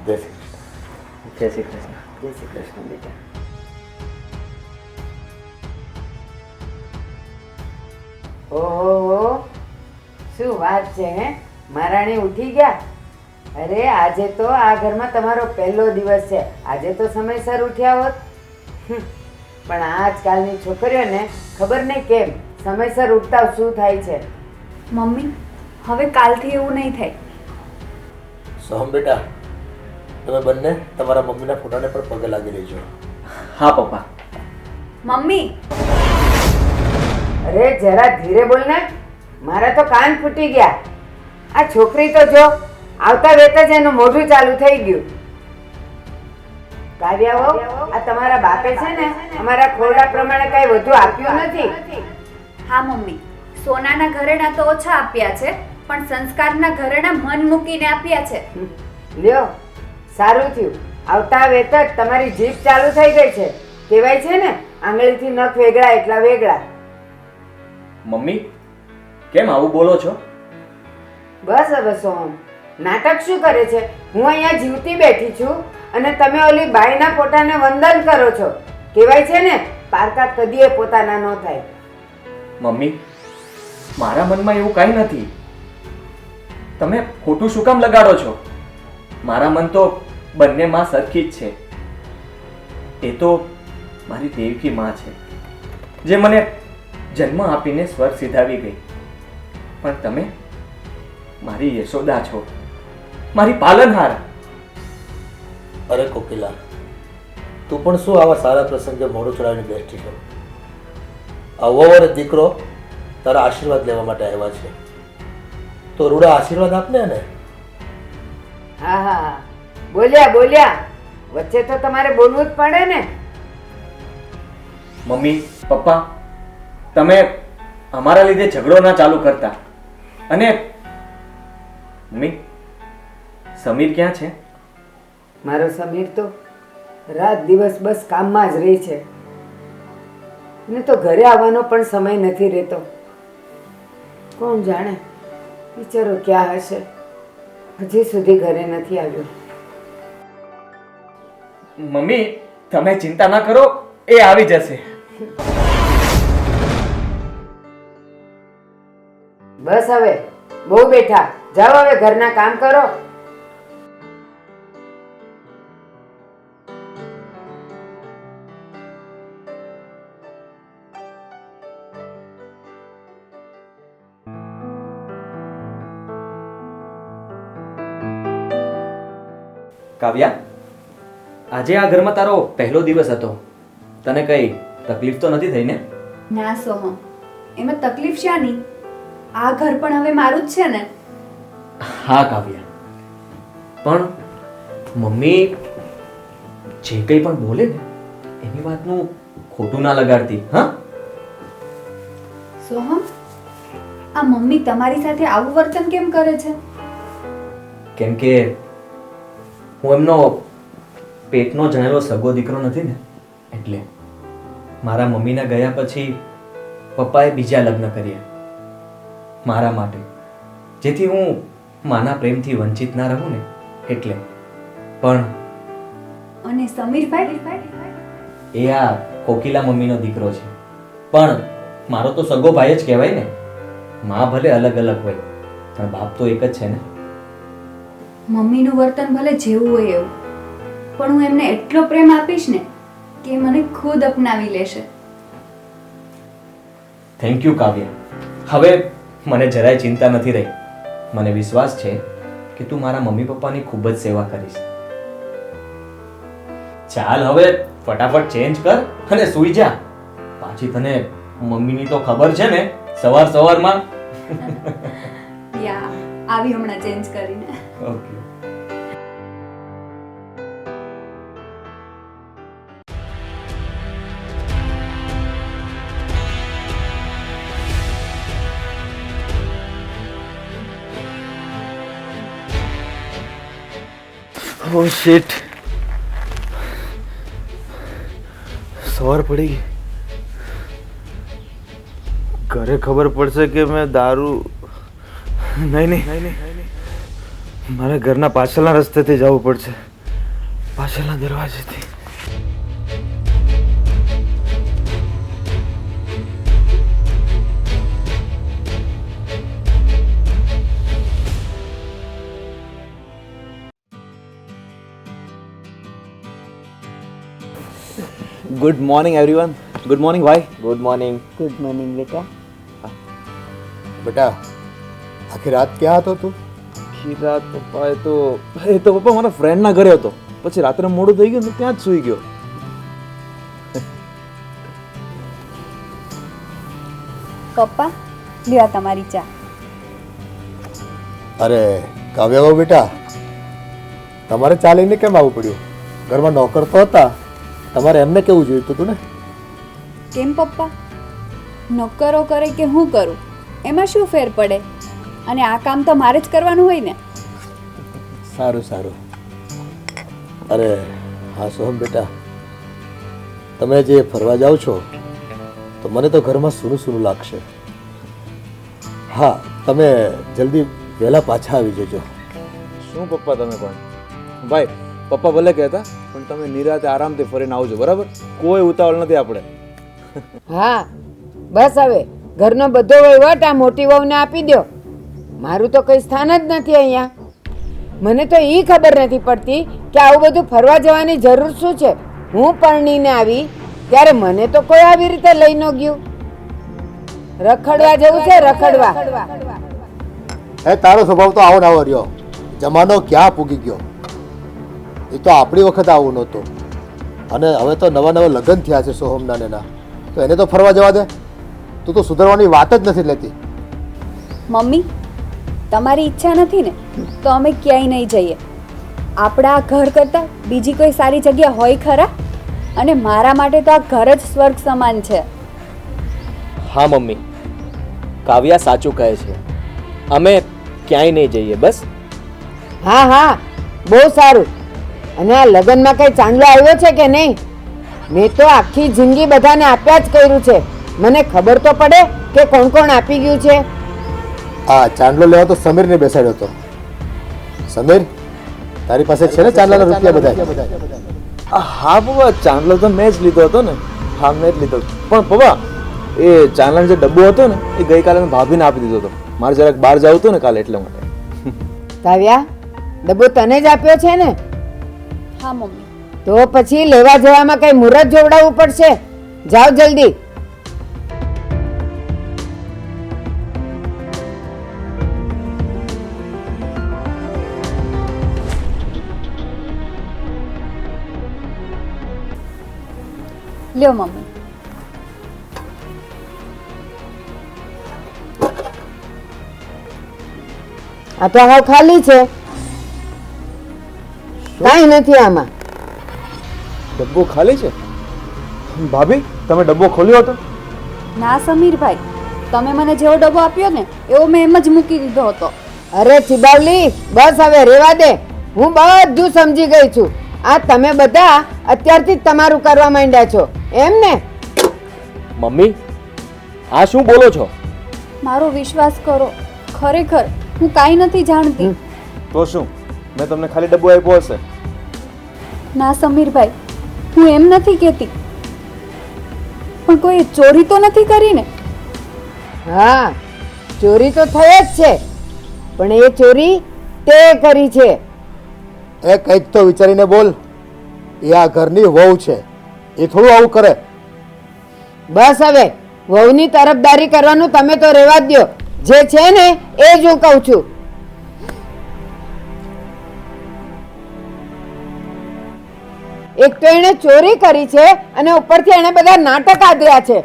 જય શ્રી કૃષ્ણ. જય શ્રી કૃષ્ણ. જય શ્રી કૃષ્ણ બેટા. ઓહો, શું વાત છે હે? મહારાણી ઉઠી ગયા? અરે આજે તો આ ઘરમાં તમારો પહેલો દિવસ છે. આજે તો સમયસર ઉઠ્યા હોત. પણ આજકાલની છોકરીઓને ખબર નહીં કેમ સમયસર ઉઠતા શું થાય છે. મમ્મી, હવે કાલથી એવું નહીં થાય. સોહમ બેટા, તમે બંને તમારા મમ્મીના ફોટાને પણ પગે લાગી લેજો. હા પપ્પા. મમ્મી, અરે જરા ધીરે બોલ ને, મારા તો કાન ફૂટી ગયા. આ છોકરી તો જો આવતા વેત જ એનું મોઢું ચાલુ થઈ ગયું. કાવ્યાઓ, આ તમારા બાપે છે ને અમારા ખોરડા પ્રમાણે કઈ વધુ આપ્યું નથી. હા મમ્મી, સોનાના ઘરેણા તો ઓછા આપ્યા છે, પણ સંસ્કારના ઘરેણા મન મૂકીને આપ્યા છે. લ્યો, સારું થયું. આવતા વેત જ તમારી જીભ ચાલુ થઈ ગઈ છે. કહેવાય છે ને, આંગળીથી નખ વેગળા એટલા વેગળા. મમ્મી, કેમ આવું બોલો છો? બસ હવે સોહમ, નાટક શું કરે છે? હું અહીંયા જીવતી બેઠી છું અને તમે ઓલી બાઈના ફોટાને વંદન કરો છો. કહેવાય છે ને, પારકા કદીએ પોતાના ન થાય. મમ્મી, મારા મનમાં એવું કાંઈ નથી. તમે ખોટું શું કામ લગાડો છો? મારા મન તો બંને માં સરખી જ છે. એ તો મારી દેવકી માં છે, જે મને જન્મ આપીને સ્વર્ગ સિધાવી ગઈ. પણ તમે મારી યશોદા છો, મારી પાલનહાર. અરે કોકિલા, તું પણ શું આવા સારા પ્રસંગે મોઢું ચડાવીને બેઠી છો? આ વહુ અને દીકરો તારા આશીર્વાદ લેવા માટે આવ્યા છે, તો રૂડા આશીર્વાદ આપને ને. હા હા, બોલ્યા બોલ્યા. વચ્ચે તો તમારે બોલવું જ પડે ને. મમ્મી, પપ્પા, તમે અમારા લીધે ઝઘડો ના ચાલુ કરતા. અને મમ્મી, સમીર ક્યાં છે? મારો સમીર તો રાત દિવસ બસ કામમાં જ રહે છે. ને તો ઘરે આવવાનો પણ સમય નથી રહેતો. કોણ જાણે બિચારો ક્યાં હશે, હજી સુધી ઘરે નથી આવ્યો. મમ્મી, તમે ચિંતા ના કરો, એ આવી જશે. બસ હવે બહુ બેઠા, જાઓ હવે ઘરના કામ કરો. કાવ્યા, આજે આ ઘરમાં તારો પહેલો દિવસ હતો. તને કઈ તકલીફ તો નથી થઈ ને? ના સોહમ, એમાં તકલીફ શાની? આ ઘર પણ હવે મારું જ છે ને. હા કાવ્યા, પણ મમ્મી જે કંઈ પણ બોલે ને એની વાતનું ખોટું ના લગાડતી. હા સોહમ, આ મમ્મી તમારી સાથે આવું વર્તન કેમ કરે છે? કેમ કે હું એમનો પેટનો જણેલો સગો દીકરો નથી ને, એટલે. મારા મમ્મીના ગયા પછી પપ્પાએ બીજા લગ્ન કર્યા મારા માટે, જેથી હું માના પ્રેમથી વંચિત ના રહું ને, એટલે. પણ અને સમીરભાઈ? એ આ કોકિલા મમ્મીનો દીકરો છે, પણ મારો તો સગો ભાઈ જ કહેવાય ને. માં ભલે અલગ અલગ હોય, પણ બાપ તો એક જ છે ને. મમ્મીનું વર્તન ભલે જેવું હોય એવું, પણ હું એમને એટલો પ્રેમ આપીશ ને કે મને ખુદ અપનાવી લેશે. થેન્ક યુ કાવ્યા. હવે મને જરાય ચિંતા નથી રહી. મને વિશ્વાસ છે કે તું મારા મમ્મી પપ્પાની ખૂબ જ સેવા કરીશ. ચાલ હવે ફટાફટ ચેન્જ કર અને સૂઈ જા. પાછી તને મમ્મીની તો ખબર છે ને, સવાર સવારમાં. યા આવી હમણાં ચેન્જ કરીને. ઓકે. Oh shit. સવાર પડી ગઈ. ઘરે ખબર પડશે કે મેં દારૂ નહીં મારે ઘરના પાછળના રસ્તેથી જવું પડશે. પાછળના દરવાજેથી. Good morning everyone. Good morning ભાઈ. Good morning. ગુડ મોર્નિંગ બેટા. બેટા આખી રાત ક્યાં હતો તું? આખી રાત પપ્પા એ તો પપ્પા મારા ફ્રેન્ડના ઘરે હતો. પછી રાત્રે મોડું થઈ ગયું તો ત્યાં જ સૂઈ ગયો. પપ્પા લ્યો આ તમારી ચા. અરે કાવ્યા બહુ બેટા, તમારે ચાલીને કેમ આવવું પડ્યું? ઘરમાં નોકર તો હતા, તમારે એમને કેવું જોઈતું હતું ને? કેમ પપ્પા? નોકરો કરે કે હું કરું એમાં શું ફેર પડે? અને આ કામ તો મારે જ કરવાનું હોય ને. સારું સારું. અરે હા સોહમ બેટા, તમે જે ફરવા જાઓ છો તો મને તો ઘરમાં સૂનું સૂનું લાગશે. હા, તમે જલ્દી વહેલા પાછા આવી જજો. શું પપ્પા તમે પણ? ભાઈ પપ્પા ભલે કહેતા પણ તમે નિરાતે આરામથી ફરીને આવજો, બરાબર? કોઈ ઉતાવળ નથી આપણે. હા બસ હવે ઘરનો બધો વહીવટ આ મોટી વહુને આપી દો. મારું તો કઈ સ્થાન જ નથી અહીંયા. મને તો એ ખબર નથી પડતી કે આવું બધું ફરવા જવાની જરૂર શું છે. હું પરણીને આવી ત્યારે મને તો કોઈ આવી રીતે લઈ ન ગયું. રખડવા જેવું છે, રખડવા. એ તારો સ્વભાવ તો આવો ને આવો રહ્યો. જમાનો ક્યાં પૂગી ગયો? એ તો આપણી વખત આવું નહોતું. અને હવે તો નવા નવા લગ્ન થયા છે સોહમના ને એના, તો એને તો ફરવા જવા દે. તું તો સુધારવાની વાત જ નથી લેતી. મમ્મી તમારી ઈચ્છા નથી ને તો અમે ક્યાંય નહીં જઈએ. આપણા આ ઘર કરતાં બીજી કોઈ સારી જગ્યા હોય ખરા? અને મારા માટે તો આ ઘર જ સ્વર્ગ સમાન છે. હા મમ્મી, કાવ્યા સાચું કહે છે. અમે ક્યાંય નહીં જઈએ બસ. હા હા બહુ સારું. અને આ લગ્નમાં કઈ ચાંદલો આવ્યો છે કે નહીં? મેં તો આખી જિંદગી બધાને આપ્યા જ કર્યું છે. મને ખબર તો પડે કે કોણ કોણ આપી ગયું છે. આ ચાંદલો લેવા તો સમીરને બેસાડ્યો હતો. સમીર, તારી પાસે છે ને ચાંદલાના રૂપિયા બધા? હા પપ્પા, ચાંદલો તો મેં જ લીધો હતો ને. હા મેં જ લીધો. પણ પપ્પા એ ચાંદલાનો જે ડબ્બો હતો ને એ ગઈકાલે મેં ભાભીને આપી દીધો હતો. મારે જરાક બહાર જવું હતું ને કાલે, એટલા માટે. કાવ્યા, ડબ્બો તને જ આપ્યો છે ને? હા મમ્મી. તો પછી લેવા જવામાં કઈ મુહૂર્ત જોવડાવવું પડશે. જાઓ જલ્દી. લ્યો મમ્મી. આ તો હાવ ખાલી છે, કાંઈ નથી આમાં. ડબ્બો ખાલી છે? ભાભી તમે ડબ્બો ખોલ્યો હતો? ના સમીરભાઈ, તમે મને જેવો ડબ્બો આપ્યો ને એવો મેં એમ જ મૂકી દીધો હતો. અરે ચિબાવલી, બસ હવે રેવા દે. હું બધું સમજી ગઈ છું. આ તમે બધા અત્યારથી જ તમારું કરવા માંડ્યા છો એમ ને? મમ્મી આ શું બોલો છો? મારો વિશ્વાસ કરો, ખરેખર હું કાંઈ નથી જાણતી. તો શું મેં તમને ખાલી ડબ્બો આપ્યો હશે? ના સમીરભાઈ, હું એમ નથી કહેતી, પણ કોઈ ચોરી તો નથી કરી ને? હા, ચોરી તો થઈ જ છે, પણ એ ચોરી તે કરી છે. એ કંઈક તો વિચારીને બોલ. એ આ ઘરની વહુ છે, એ થોડું આવું કરે. બસ હવે વહુની તરફદારી કરવાનું તમે તો રેવા જ દ્યો. જે છે ને એ જ હું કહું છું. એક તો એણે ચોરી કરી છે અને ઉપરથી એણે બધા નાટક આદર્યા છે.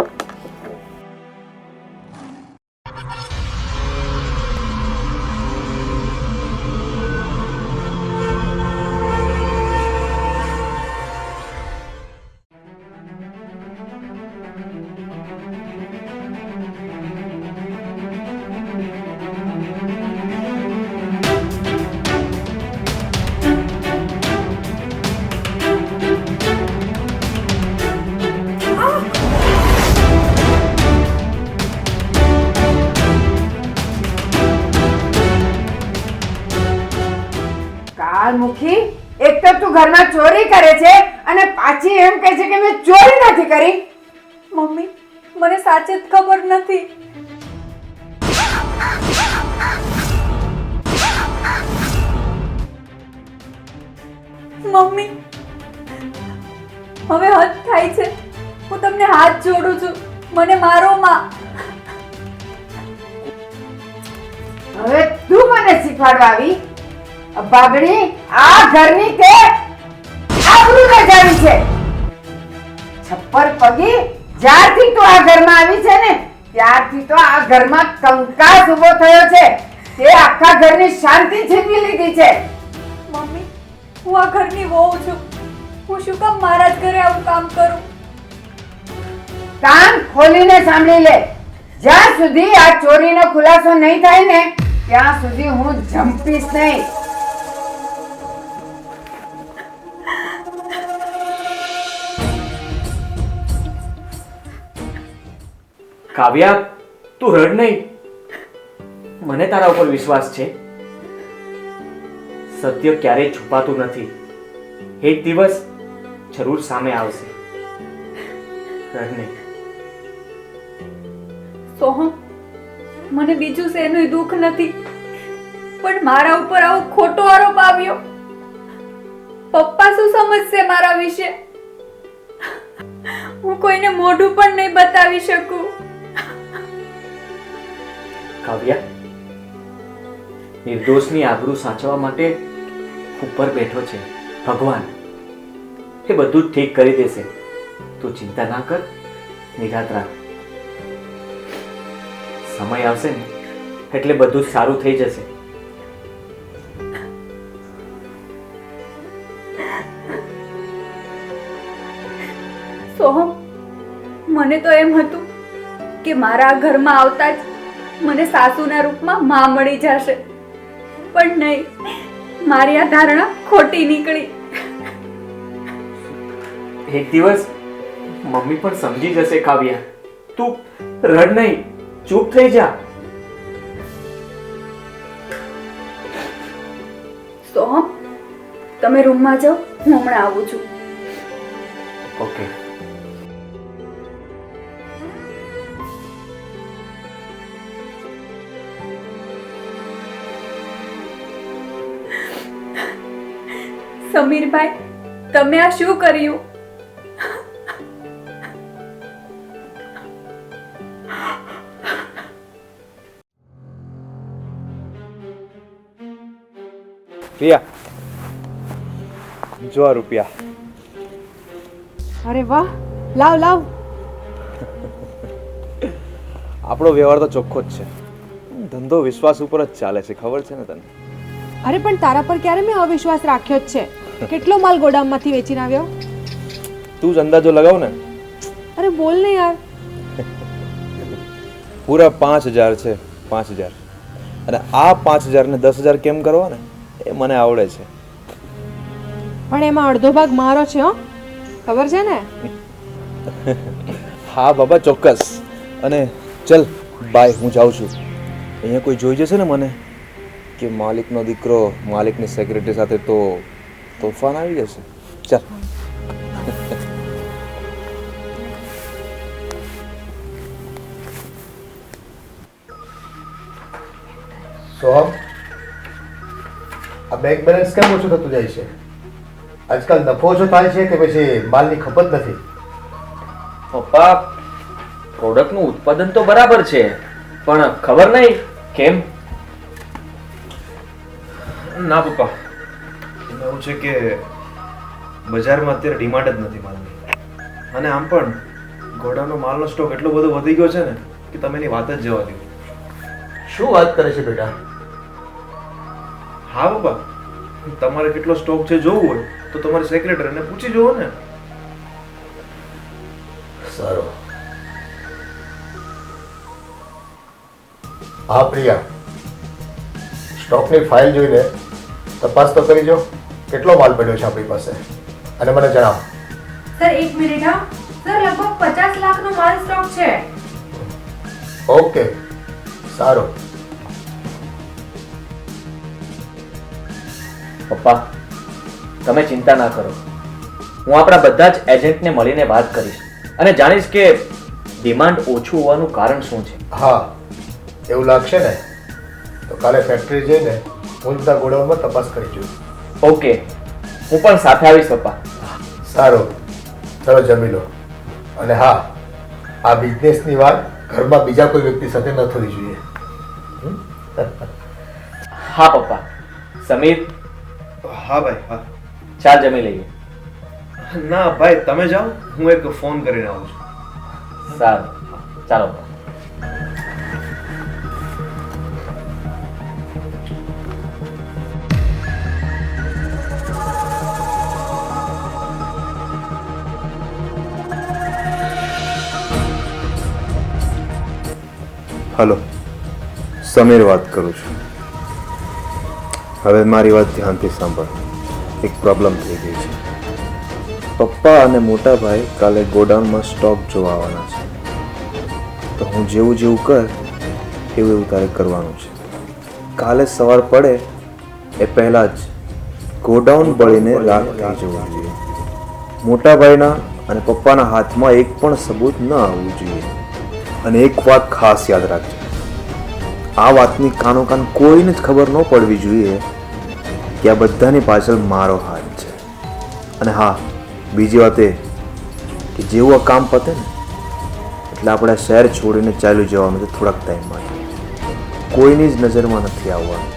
કાળમુખી, એક તો તું તું ઘરમાં ચોરી કરે છે અને પાછી એમ કહે છે કે મેં ચોરી નથી કરી. મમ્મી મને સાચે જ ખબર નથી. મમ્મી હવે હદ થાય છે. હું તમને હાથ જોડું છું, મને મારો માં. હવે તું મને શીખવાડવા આવી? બાબડી, આ ઘરની તે આબરૂ બચાવી છે. છપ્પર પગી જ્યારથી તું આ ઘરમાં આવી છે ને ત્યારથી તો આ ઘરમાં કંકાસ ઊભો થયો છે. તે આખા ઘરની શાંતિ છીનવી લીધી છે. મમ્મી હું આ ઘરની વહુ છું. હું શું કામ મારા જ ઘરે આવું કામ કરું? કાન ખોલીને સાંભળી લે. જ્યાં સુધી આ ચોરીનો ખુલાસો નહીં થાય ને ત્યાં સુધી હું જંપીશ નહીં. કાવ્યા, તું રડ નહીં. મને તારા ઉપર વિશ્વાસ છે. સત્ય ક્યારેય છુપાતું નથી. એક દિવસ જરૂર સામે આવશે. રડ નહીં. સોહમ, મને બીજું શેનું દુઃખ નથી, પણ મારા ઉપર આવો ખોટો આરોપ આવ્યો. પપ્પા શું સમજશે મારા વિશે? હું કોઈને મોઢું પણ નહીં બતાવી શકું. કાવ્યા, નિર્દોષની આબરૂ સાચવવા માટે ઉપર બેઠો છે ભગવાન. એ બધું જ ઠીક કરી દેશે. તું ચિંતા ના કર, નિરાંત રાખ. સમય આવશે ને એટલે બધું જ સારું થઈ જશે. સોહમ, મને તો એમ હતું કે મારા ઘરમાં આવતા જ મને સાસુના રૂપમાં માં મળી જશે, પણ નહીં. મારી આ ધારણા ખોટી નીકળી. એક દિવસ મમ્મી પણ સમજી જશે. કાવ્યા, તું રડ નહીં, ચૂપ થઈ જા. સોહમ, તમે રૂમમાં જાઓ, હું હમણાં આવું છું. ઓકે. સમીરભાઈ, તમે આ શું કર્યું? પ્રિયા, જો આ રૂપિયા. અરે વાહ, લાવ લાવ. આપણો વ્યવહાર તો ચોખ્ખો જ છે. ધંધો વિશ્વાસ ઉપર જ ચાલે છે, ખબર છે ને તને? અરે પણ તારા પર ક્યારે મેં અવિશ્વાસ રાખ્યો જ છે. કેટલો માલ ગોડાઉનમાંથી વેચીને આવ્યો? તું જ અંદાજો લગાવ ને. અરે બોલ ને યાર. પૂરા 5000 છે. 5000. અને આ 5000 ને 10000 કેમ કરવા ને એ મને આવડે છે. પણ એમાં અડધો ભાગ મારો છે, હો, ખબર છે ને? હા બાબા, ચોક્કસ. અને ચલ બાય, હું જાઉં છું. અહીંયા કોઈ જોઈ જશે ને મને કે માલિકનો દીકરો માલિકની સેક્રેટરી સાથે, તો તોફાન આવી જશે. ચાલ. સોહમ, આ બેંક બેલેન્સ કેમ ઓછું થતું જાય છે? આજકાલ નફો ઓછો થાય છે કે પછી માલની ખપત નથી? પપ્પા, પ્રોડક્ટનું ઉત્પાદન તો બરાબર છે, પણ ખબર નહીં કેમ. ના પપ્પા, એવું છે કે બજારમાં અત્યારે ડિમાન્ડ જ નથી માલની. અને આમ પણ ઘોડાનો માલનો સ્ટોક એટલો બધો વધી ગયો છે ને કે તમે એની વાત જ જવા દો. શું વાત કરે છે બેટા? હા પપ્પા, તમારે કેટલો સ્ટોક છે જોવું હોય તો તમારી સેક્રેટરીને પૂછી જુઓ ને. સારું. હા પ્રિયા, સ્ટોકની ફાઇલ જોઈને તપાસ તો કરી જો. કેટલો માલ પડ્યો છે આપણી પાસે અને મને જણાવો. સર એક મિનિટ, હા સર, લગભગ 50 લાખનો માલ સ્ટોક છે. ઓકે, સારું. પપ્પા, તમે ચિંતા ના કરો. હું આપણા બધા જ એજન્ટને મળીને વાત કરીશ અને જાણીશ કે ડિમાન્ડ ઓછું હોવાનું કારણ શું છે. હા, એવું લાગશે ને તો કાલે ફેક્ટરી જઈને હું બધા ગોડાઉનમાં તપાસ કરી જોઈશ. ઓકે, હું પણ સાથે આવીશ પપ્પા. સારું, ચલો જમી લો. અને હા, આ બિઝનેસની વાત ઘરમાં બીજા કોઈ વ્યક્તિ સાથે ન થવી જોઈએ. હા પપ્પા. સમીર, હા ભાઈ, હા. ચાલ જમી લઈએ. ના ભાઈ, તમે જાઓ, હું એક ફોન કરીને આવું છું. સારું, ચાલો. હલો, સમીર વાત કરું છું. હવે મારી વાત ધ્યાનથી સાંભળ. એક પ્રોબ્લેમ થઈ ગઈ છે. પપ્પા અને મોટા ભાઈ કાલે ગોડાઉનમાં સ્ટોક જોવા આવવાના છે. તો હું જેવું જેવું કર એવું એવું તારે કરવાનું છે. કાલે સવાર પડે એ પહેલાં જ ગોડાઉન બળીને રાખ થઈ જવું જોઈએ. મોટા ભાઈના અને પપ્પાના હાથમાં એક પણ સબૂત ન આવવું જોઈએ. અને એક વાત ખાસ યાદ રાખજો, આ વાતની કાનોકાન કોઈને જ ખબર ન પડવી જોઈએ કે આ બધાની પાછળ મારો હાથ છે. અને હા, બીજી વાત એ કે જેવું આ કામ પતે ને એટલે આપણે આ શહેર છોડીને ચાલ્યું જવાનું છે થોડાક ટાઈમ માટે. કોઈની જ નજરમાં નથી આવવાનું,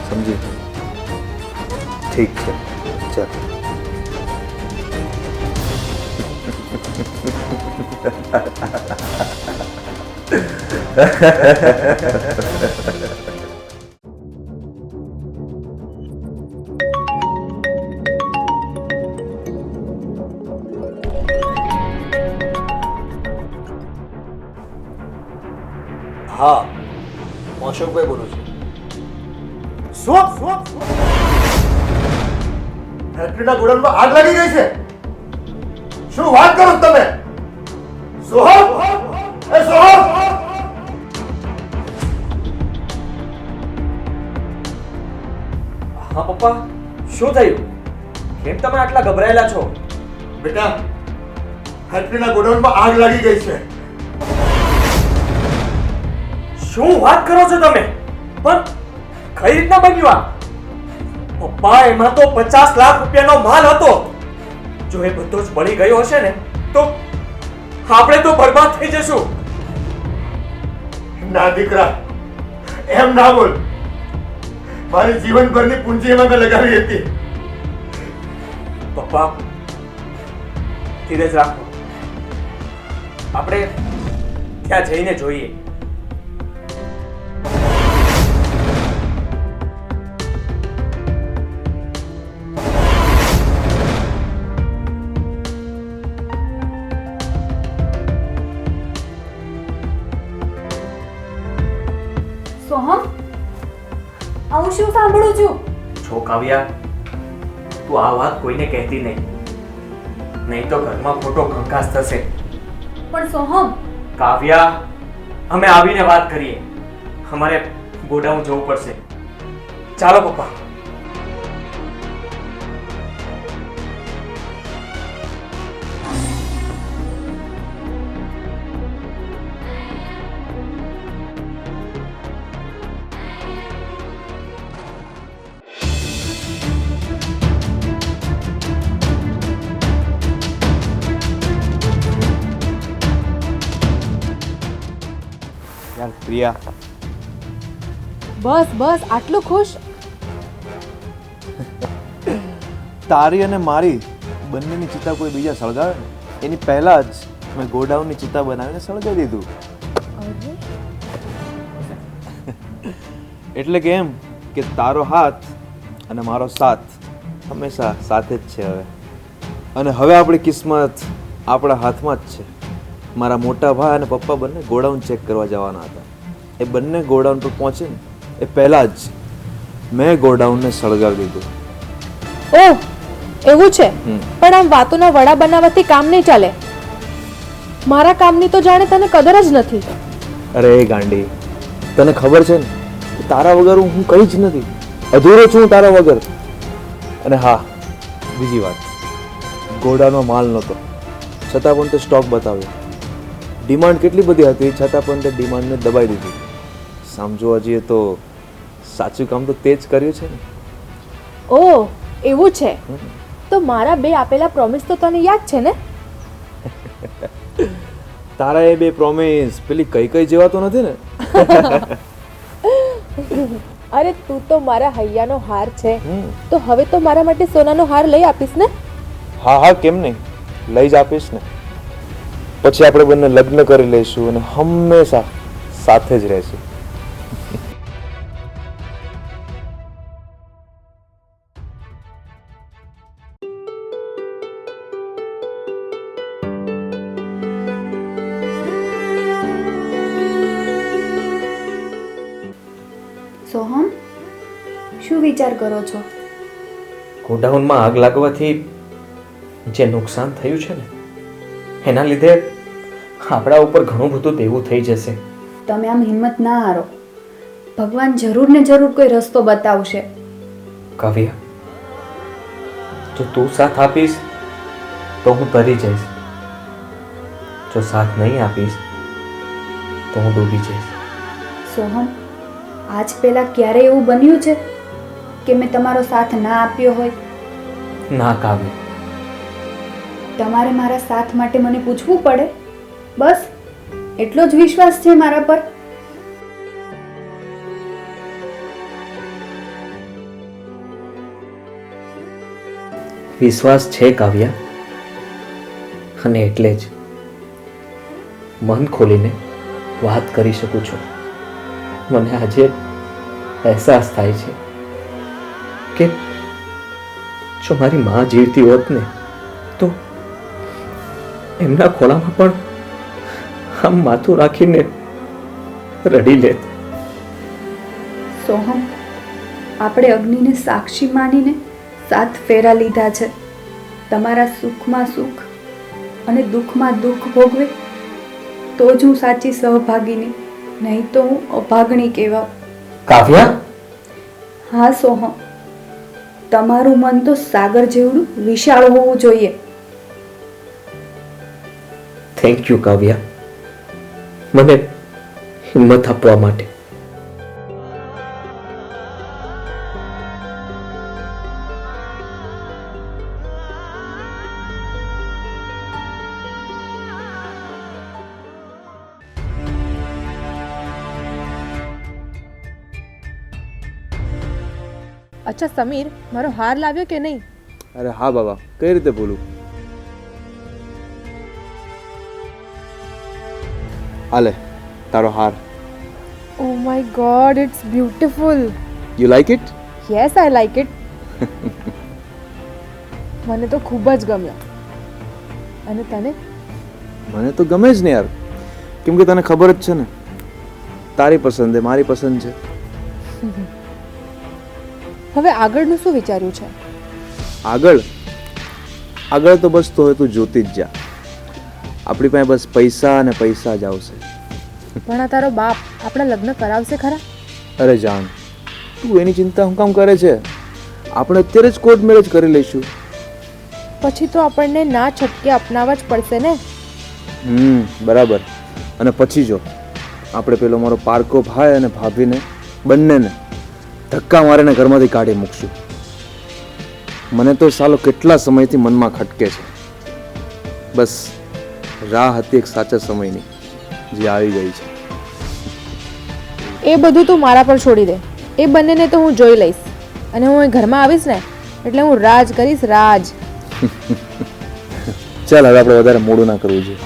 સમજી? ઠીક છે, ચાલ. હા, હું અશોકભાઈ બોલું છું. શું ફેક્ટરીના ગોડાઉનમાં આગ લાગી ગઈ છે? શું વાત કરો છો તમે? સોહમ, એ સોહમ! હા પપ્પા, શું થયું? કેમ તમે આટલા ગભરાયેલા છો? બેટા, ફેક્ટરીના ગોડાઉનમાં આગ લાગી ગઈ છે. શું વાત કરો છો તમે? પણ કઈ રીતના બન્યું આ? પપ્પા, એમાં તો 50 લાખ રૂપિયાનો માલ હતો. જો એ બધો જ બળી ગયો હશે ને તો આપણે તો બરબાદ થઈ જશું. ના દીકરા, એમ ના બોલ. મારી જીવનભરની પૂંજી એમાં મેં લગાવી હતી. પપ્પા, ધીરજ રાખો. આપણે ત્યાં જઈને જોઈએ. સોહમ, હું શું સાંભળું છું? છો કાવ્યા, તું આ વાત કોઈને કહેતી નહીં. નહીં તો ઘરમાં ખોટો કંકાસ થશે. પણ સોહમ, કાવ્યા, અમે આવીને વાત કરીએ. અમારે ગોડાઉન જવું પડશે. ચાલો પપ્પા. યાર પ્રિયા, બસ બસ આટલું ખુશ? તારી અને મારી બંનેની ચિતા કોઈ બીજા સળગાવે ને એની પહેલા જ મેં ગોડાઉનની ચિતા બનાવીને સળગાવી દીધું. એટલે કે એમ કે તારો હાથ અને મારો સાથ હંમેશા સાથે જ છે હવે. અને હવે આપણી કિસ્મત આપણા હાથમાં જ છે. મારા મોટા ભાઈ અને પપ્પા બંને ગોડાઉન ચેક કરવા જવાના હતા. એ બંને ગોડાઉન પર પહોંચે ને એ પહેલાં જ મેં ગોડાઉનને સળગાવી દીધું. ઓહ, એવું છે? પણ આમ વાતોના વડા બનાવવાથી કામ નહીં ચાલે. મારા કામની તો જાણે તને કદર જ નથી. અરે ગાંડી, તને ખબર છે ને કે તારા વગર હું કંઈ જ નથી. અધૂરો છું તારા વગર. અને હા, બીજી વાત, ઘોડાનો માલ નહોતો છતાં પણ તે સ્ટોક બતાવ્યો. ડિમાન્ડ કેટલી બધી હતી છતાં પણ તે ડિમાન્ડને દબાઈ દીધી. સમજો હજી તો સાચું કામ તો તે જ કર્યું છે ને. ઓ એવું છે તો મારા બે આપેલા પ્રોમિસ તો તને યાદ છે ને? તારા એ બે પ્રોમિસ પેલી કઈ જેવા તો નથી ને? અરે તું તો મારા હૈયાનો હાર છે, તો હવે તો મારા માટે સોનાનો હાર લઈ આપીશ ને? હા હા, કેમ નહીં, લઈ જ આપીશ ને. પછી આપણે બંને લગ્ન કરી લઈશું અને હંમેશા સાથે જ રહેશું. સોહમ, શું વિચાર કરો છો? ગોડાઉનમાં આગ લાગવાથી જે નુકસાન થયું છે ને એના લીધે આપણા ઉપર ઘણું બધું દેવું થઈ જશે. તમે આમ હિંમત ના હારો. ભગવાન જરૂર ને જરૂર કોઈ રસ્તો બતાવશે. કાવ્યા, જો તું સાથ આપીશ તો હું તરી જઈશ, જો સાથ નહીં આપીશ તો હું ડૂબી જઈશ. સોહમ, આજ પહેલા ક્યારે એવું બન્યું છે કે મેં તમારો સાથ ના આપ્યો હોય? ના કાવ્ય, તમારે મારા સાથ માટે મને પૂછવું પડે? બસ એટલો જ વિશ્વાસ છે મારા પર? વિશ્વાસ છે કાવ્યા, અને એટલે જ મન ખોલીને વાત કરી શકું છું. મને આજે અહેસાસ થાય છે કે જો મારી માં જીવતી હોત ને તો એમના ખોળામાં પણ આમ માથું રાખીને રડી લેત. સોહમ, આપણે અગ્નિને સાક્ષી માનીને 7 ફેરા લીધા છે. તમારા સુખમાં સુખ અને દુઃખમાં દુઃખ ભોગવે તો જ હું સાચી સહભાગીની, નહીં તો હું અભાગણી કહેવાઉં. કાવ્યા, હા સોહમ, તમારું મન તો સાગર જેવડું વિશાળ હોવું જોઈએ. થેન્ક યુ કાવ્યા, મને હિંમત આપવા માટે. અચ્છા સમીર, મારો હાર લાવ્યો કે નહીં? અરે હા બાબા, કઈ રીતે ભૂલું. હાલે તારો હાર. Oh my God, it's beautiful. You like it? Yes, I like it. મને તો ખૂબ જ ગમ્યો. અને તને? મને તો ગમે જ ને યાર, કેમ કે તને ખબર જ છે ને, તારી પસંદ છે, મારી પસંદ છે. હવે આગળનું શું વિચાર્યું છે? આગળ તો બસ તો તું જોતી જ જા. આપણી પાસે બસ પૈસા અને પૈસા જ આવશે. પણ આ તારો બાપ આપણા લગ્ન કરાવશે ખરા? અરે જાન, તું એની ચિંતા હું કામ કરે છે? આપણે અત્યારે જ કોર્ટ મેરેજ કરી લઈશું. પછી તો આપણને ના છટકે અપનાવવા જ પડશે ને. બરાબર. અને પછી જો આપણે પેલો મારો પારકો ભાઈ અને ભાભીને બંનેને ધક્કા મારીને ઘરમાંથી કાઢી મૂકશું. મને તો સાલો કેટલા સમયથી મનમાં ખટકે છે. બસ રાહ હતી એક સાચા સમયની, જે આવી ગઈ છે. એ બધું તું મારા પર છોડી દે. એ બંનેને તો હું જોઈ લઈશ, અને હું એ ઘરમાં આવીશ ને એટલે હું રાજ કરીશ, રાજ. ચાલ હવે આપણે વધારે મોડું ના કરવું જોઈએ.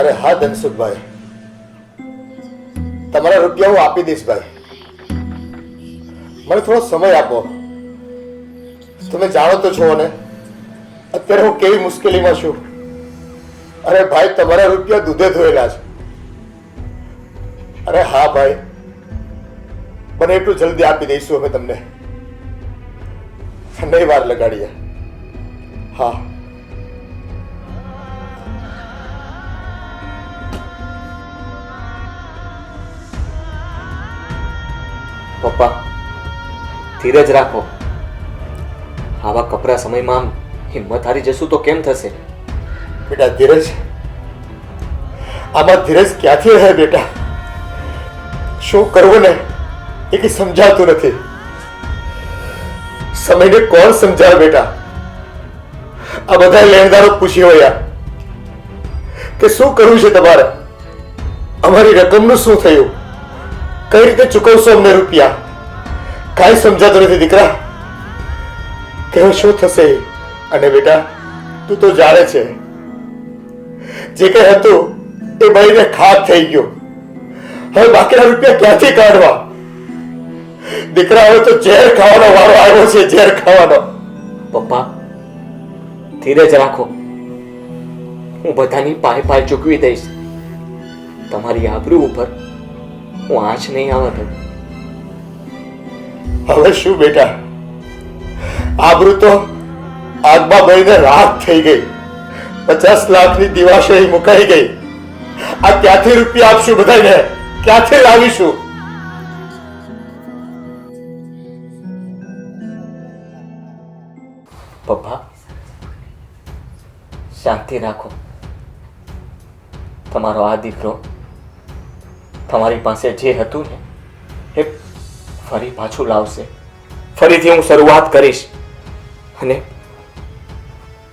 અરે હા ધનસુખભાઈ, તમારા રૂપિયા હું આપી દઈશ ભાઈ. મને થોડો સમય આપો. તમે જાણો તો છો ને અત્યારે હું કેવી મુશ્કેલીમાં છું. અરે ભાઈ, તમારા રૂપિયા દૂધે ધોયેલા છે. અરે હા ભાઈ, મને એટલું જલ્દી આપી દઈશું અમે તમને. નહીં વાર લગાડીએ. હા, પપ્પા ધીરજ રાખો. આવા કપરા સમયમાં આમ હિંમત હારી જશું તો કેમ થશે? બેટા ધીરજ, આમાં ધીરજ ક્યાંથી રહે બેટા? શું કરવું ને એ કંઈ સમજાતું નથી. સમયને કોણ સમજાવે બેટા? આ બધા લેણદારો પૂછી વળ્યા કે શું કરવું છે તમારે, અમારી રકમનું શું થયું, કઈ રીતે ચૂકવશો અમને રૂપિયા? કાંઈ સમજાતું નથી દીકરા, કે શું થશે. અને બેટા તું તો જાણે છે જે કઈ હતું એ બળીને ખાક થઈ ગયો. હવે બાકીના રૂપિયા ક્યાંથી કાઢવા? દીકરા હવે તો ઝેર ખાવાનો વારો આવ્યો છે, ઝેર ખાવાનો. પપ્પા ધીરજ રાખો. હું બધાની પાય પાય ચૂકવી દઈશ. તમારી આબરૂ ઉપર હું આંચ નહીં આવવા દઉં. હવે શું બેટા, આબરૂ તો આગમાં બળીને રાખ થઈ ગઈ. 50 લાખની દિવાશેરી મુકાઈ ગઈ. આ ક્યાંથી રૂપિયા આપશું બધાને? ક્યાંથી લાવીશું? પપ્પા શાંતિ રાખો. તમારો આ દીકરો તમારી પાસે જે હતું ને એ ફરી પાછું લાવશે. ફરીથી હું શરૂઆત કરીશ અને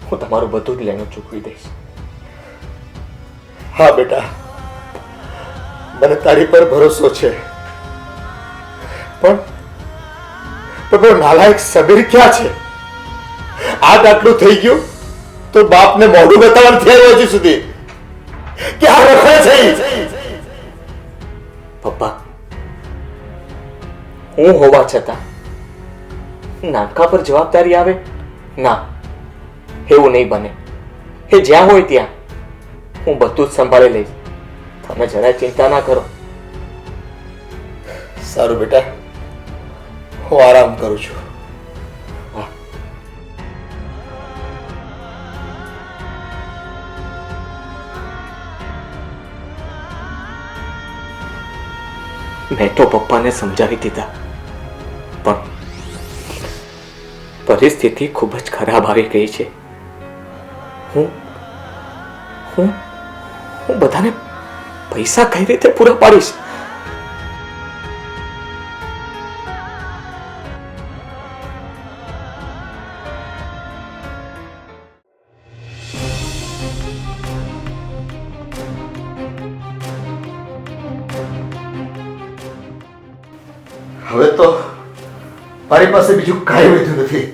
હું તમારું બધું જ લેણું ચૂકવી દઈશ. હા બેટા, મને તારી પર ભરોસો છે. પણ પેલો નાલાયક સમીર ક્યાં છે? આટલું થઈ ગયું તો બાપને મોઢું બતાવવાનું થયું હજી સુધી ક્યાં રખડે છે? પપ્પા હું હોવા છતાં નાનકા પર જવાબદારી આવે ના, એવું નહીં બને. એ જ્યાં હોય ત્યાં હું બધું જ સંભાળી લઈશ. તમે જરાય ચિંતા ના કરો. સારું બેટા, હું આરામ કરું છું. મેં તો પપ્પાને સમજાવી દીધા પણ પરિસ્થિતિ ખૂબ જ ખરાબ આવી ગઈ છે. હું હું હું બધાને પૈસા કઈ રીતે પૂરા પાડીશ? હવે તો મારી પાસે બીજું કાંઈ વધ્યું નથી.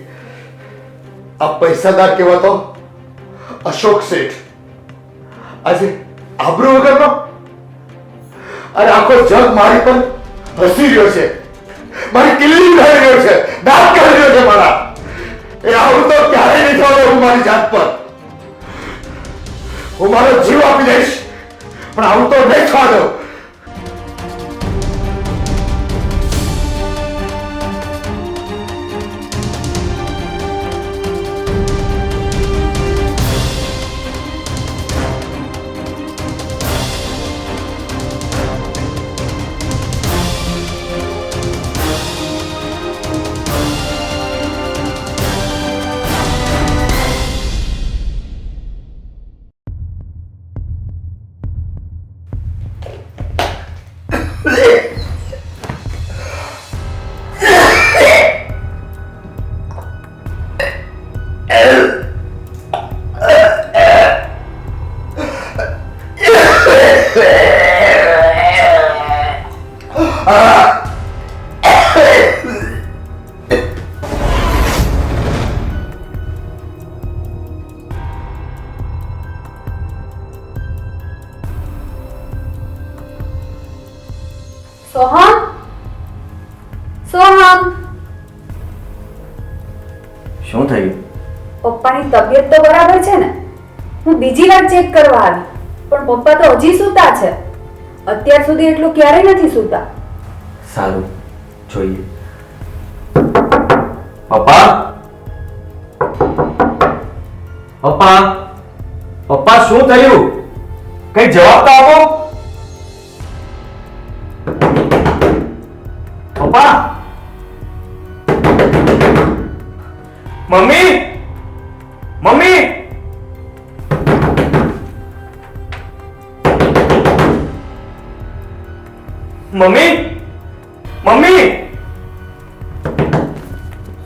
આ પૈસાદાર કહેવાતો અશોક શેઠ આજે આબરૂ વગરનો, અને આખો જગ મારી પર હસી રહ્યો છે, મારી કિલ્લી ઉડાવી રહ્યો છે, દાંત કાઢી રહ્યો છે મારા. એ આવું તો ક્યારેય નહીં થવા દઉં મારી જાત પર. હું મારો જીવ આપી દઈશ પણ આવું તો નહીં થવા દઉં. સોહમ, સોહમ, શું થયું? પપ્પાની તબિયત તો બરાબર છે ને? હું બીજી વાર ચેક કરવા આવી પણ પપ્પા તો હજી સૂતા છે. અત્યાર સુધી એટલું ક્યારેય નથી સૂતા. સારું જોઈએ. પપ્પા પપ્પા પપ્પા શું થયું? કઈ જવાબ તો આપો. પપ્પા મમ્મી મમ્મી મમ્મી મમ્મી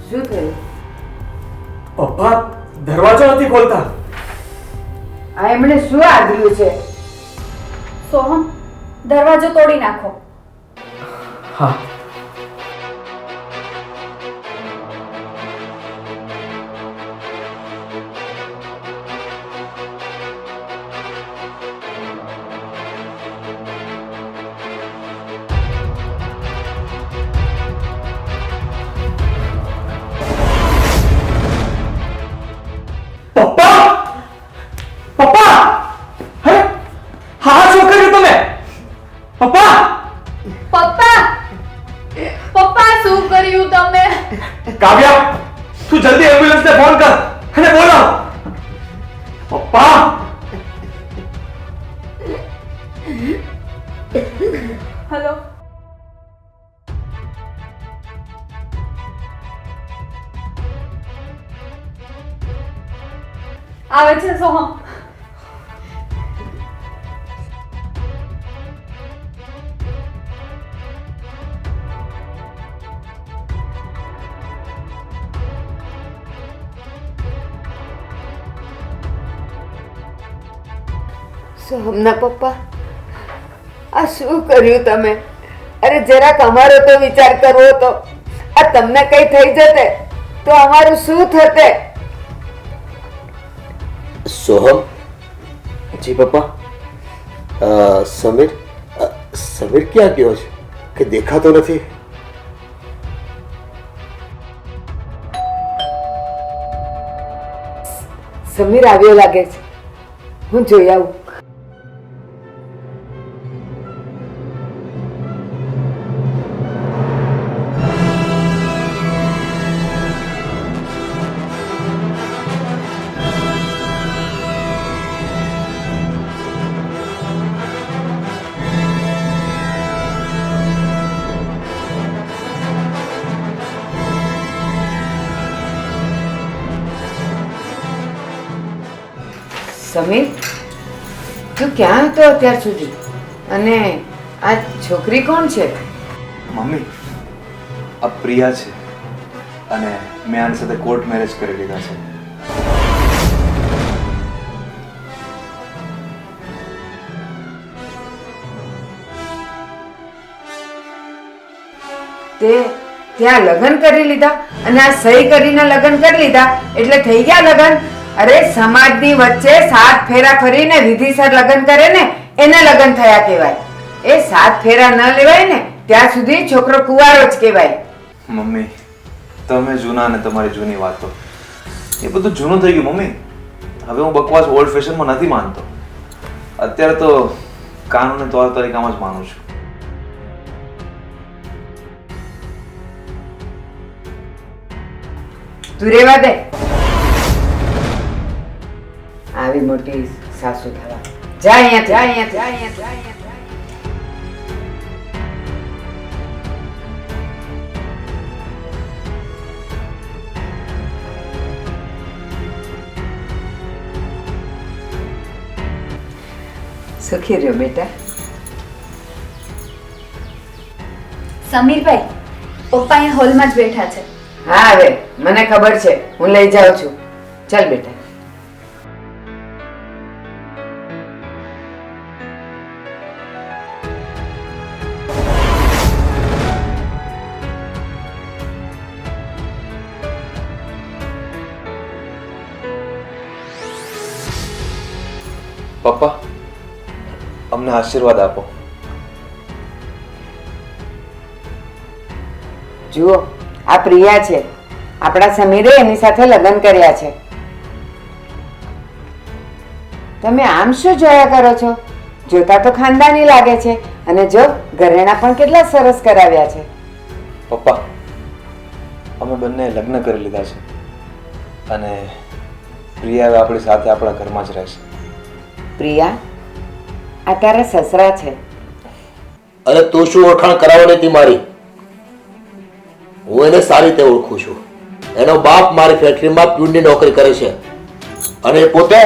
શું થયું? પપ્પા દરવાજો નથી ખોલતા. આ એમણે શું આદર્યું છે? સોહમ, દરવાજો તોડી નાખો. હા. પપ્પા પપ્પા હે હા શું કર્યું તમે? પપ્પા પપ્પા પપ્પા શું કર્યું તમે? કાવ્યા તું જલ્દી એમ્બ્યુલન્સને ફોન કર અને બોલાવ. પપ્પા હેલો આવે છે સોહમ. સોહમના પપ્પા, આ શું કર્યું તમે? અરે જરાક અમારો તો વિચાર કરવો હતો. આ તમને કઈ થઈ જતે તો અમારું શું થતે? સોહમ, જી પપ્પા. સમીર સમીર ક્યાં ગયો છે કે દેખાતો નથી? સમીર આવ્યો લાગે છે, હું જોઈ આવું. સમીર, તું ક્યાં હતો અત્યાર સુધી? અને આ છોકરી કોણ છે? મમ્મી આ પ્રિયા છે અને મેં આની સાથે કોર્ટ મેરેજ કરી લીધા છે. તે ત્યાં લગ્ન કરી લીધા અને આ સહી કરીને લગ્ન કરી લીધા એટલે થઈ ગયા લગ્ન? અરે સમાજની વચ્ચે 7 ફેરા ફરીને વિધિસર લગ્ન કરે ને એને લગ્ન થયા કહેવાય. એ 7 ફેરા ન લેવાય ને ત્યાં સુધી છોકરો કુંવારો જ કહેવાય. મમ્મી તમે જૂના ને તમારી જૂની વાતો એ બધું જૂનું થઈ ગયું મમ્મી. હવે હું બકવાસ ઓલ્ડ ફેશનમાં નથી માનતો. અત્યારે તો કાનૂની તौर તરીકામાં જ માનું છું. તું રેવા દે. આવી મોટી સાસુ થવા. જા અહીંયા, જા અહીંયા, જા અહીંયા, જા અહીંયા. સુખી રહ્યો બેટા. સમીરભાઈ, પપ્પા અહીંયા હોલમાં જ બેઠા છે. હા હવે મને ખબર છે, હું લઈ જાઉં છું. ચાલ બેટા. પપ્પા અમને આશીર્વાદ આપો. જુઓ, આ પ્રિયા છે. આપણા સમીરે એની સાથે લગ્ન કર્યા છે. તમે આમ શું જોયા કરો છો? જોતા તો ખાનદાની લાગે છે. અને જો ઘરેણા પણ કેટલા સરસ કરાવ્યા છે. પપ્પા અમે બંને લગ્ન કરી લીધા છે અને પ્રિયા હવે આપણી સાથે આપણા ઘરમાં જ રહેશે. પ્રિયા, આ તારા સસરા છે. અરે તું શું ઓળખાણ કરાવવાની હતી મારી? હું એને સારી રીતે ઓળખું છું. એનો બાપ મારી ફેક્ટરીમાં પ્યુનની નોકરી કરે છે અને એ પોતે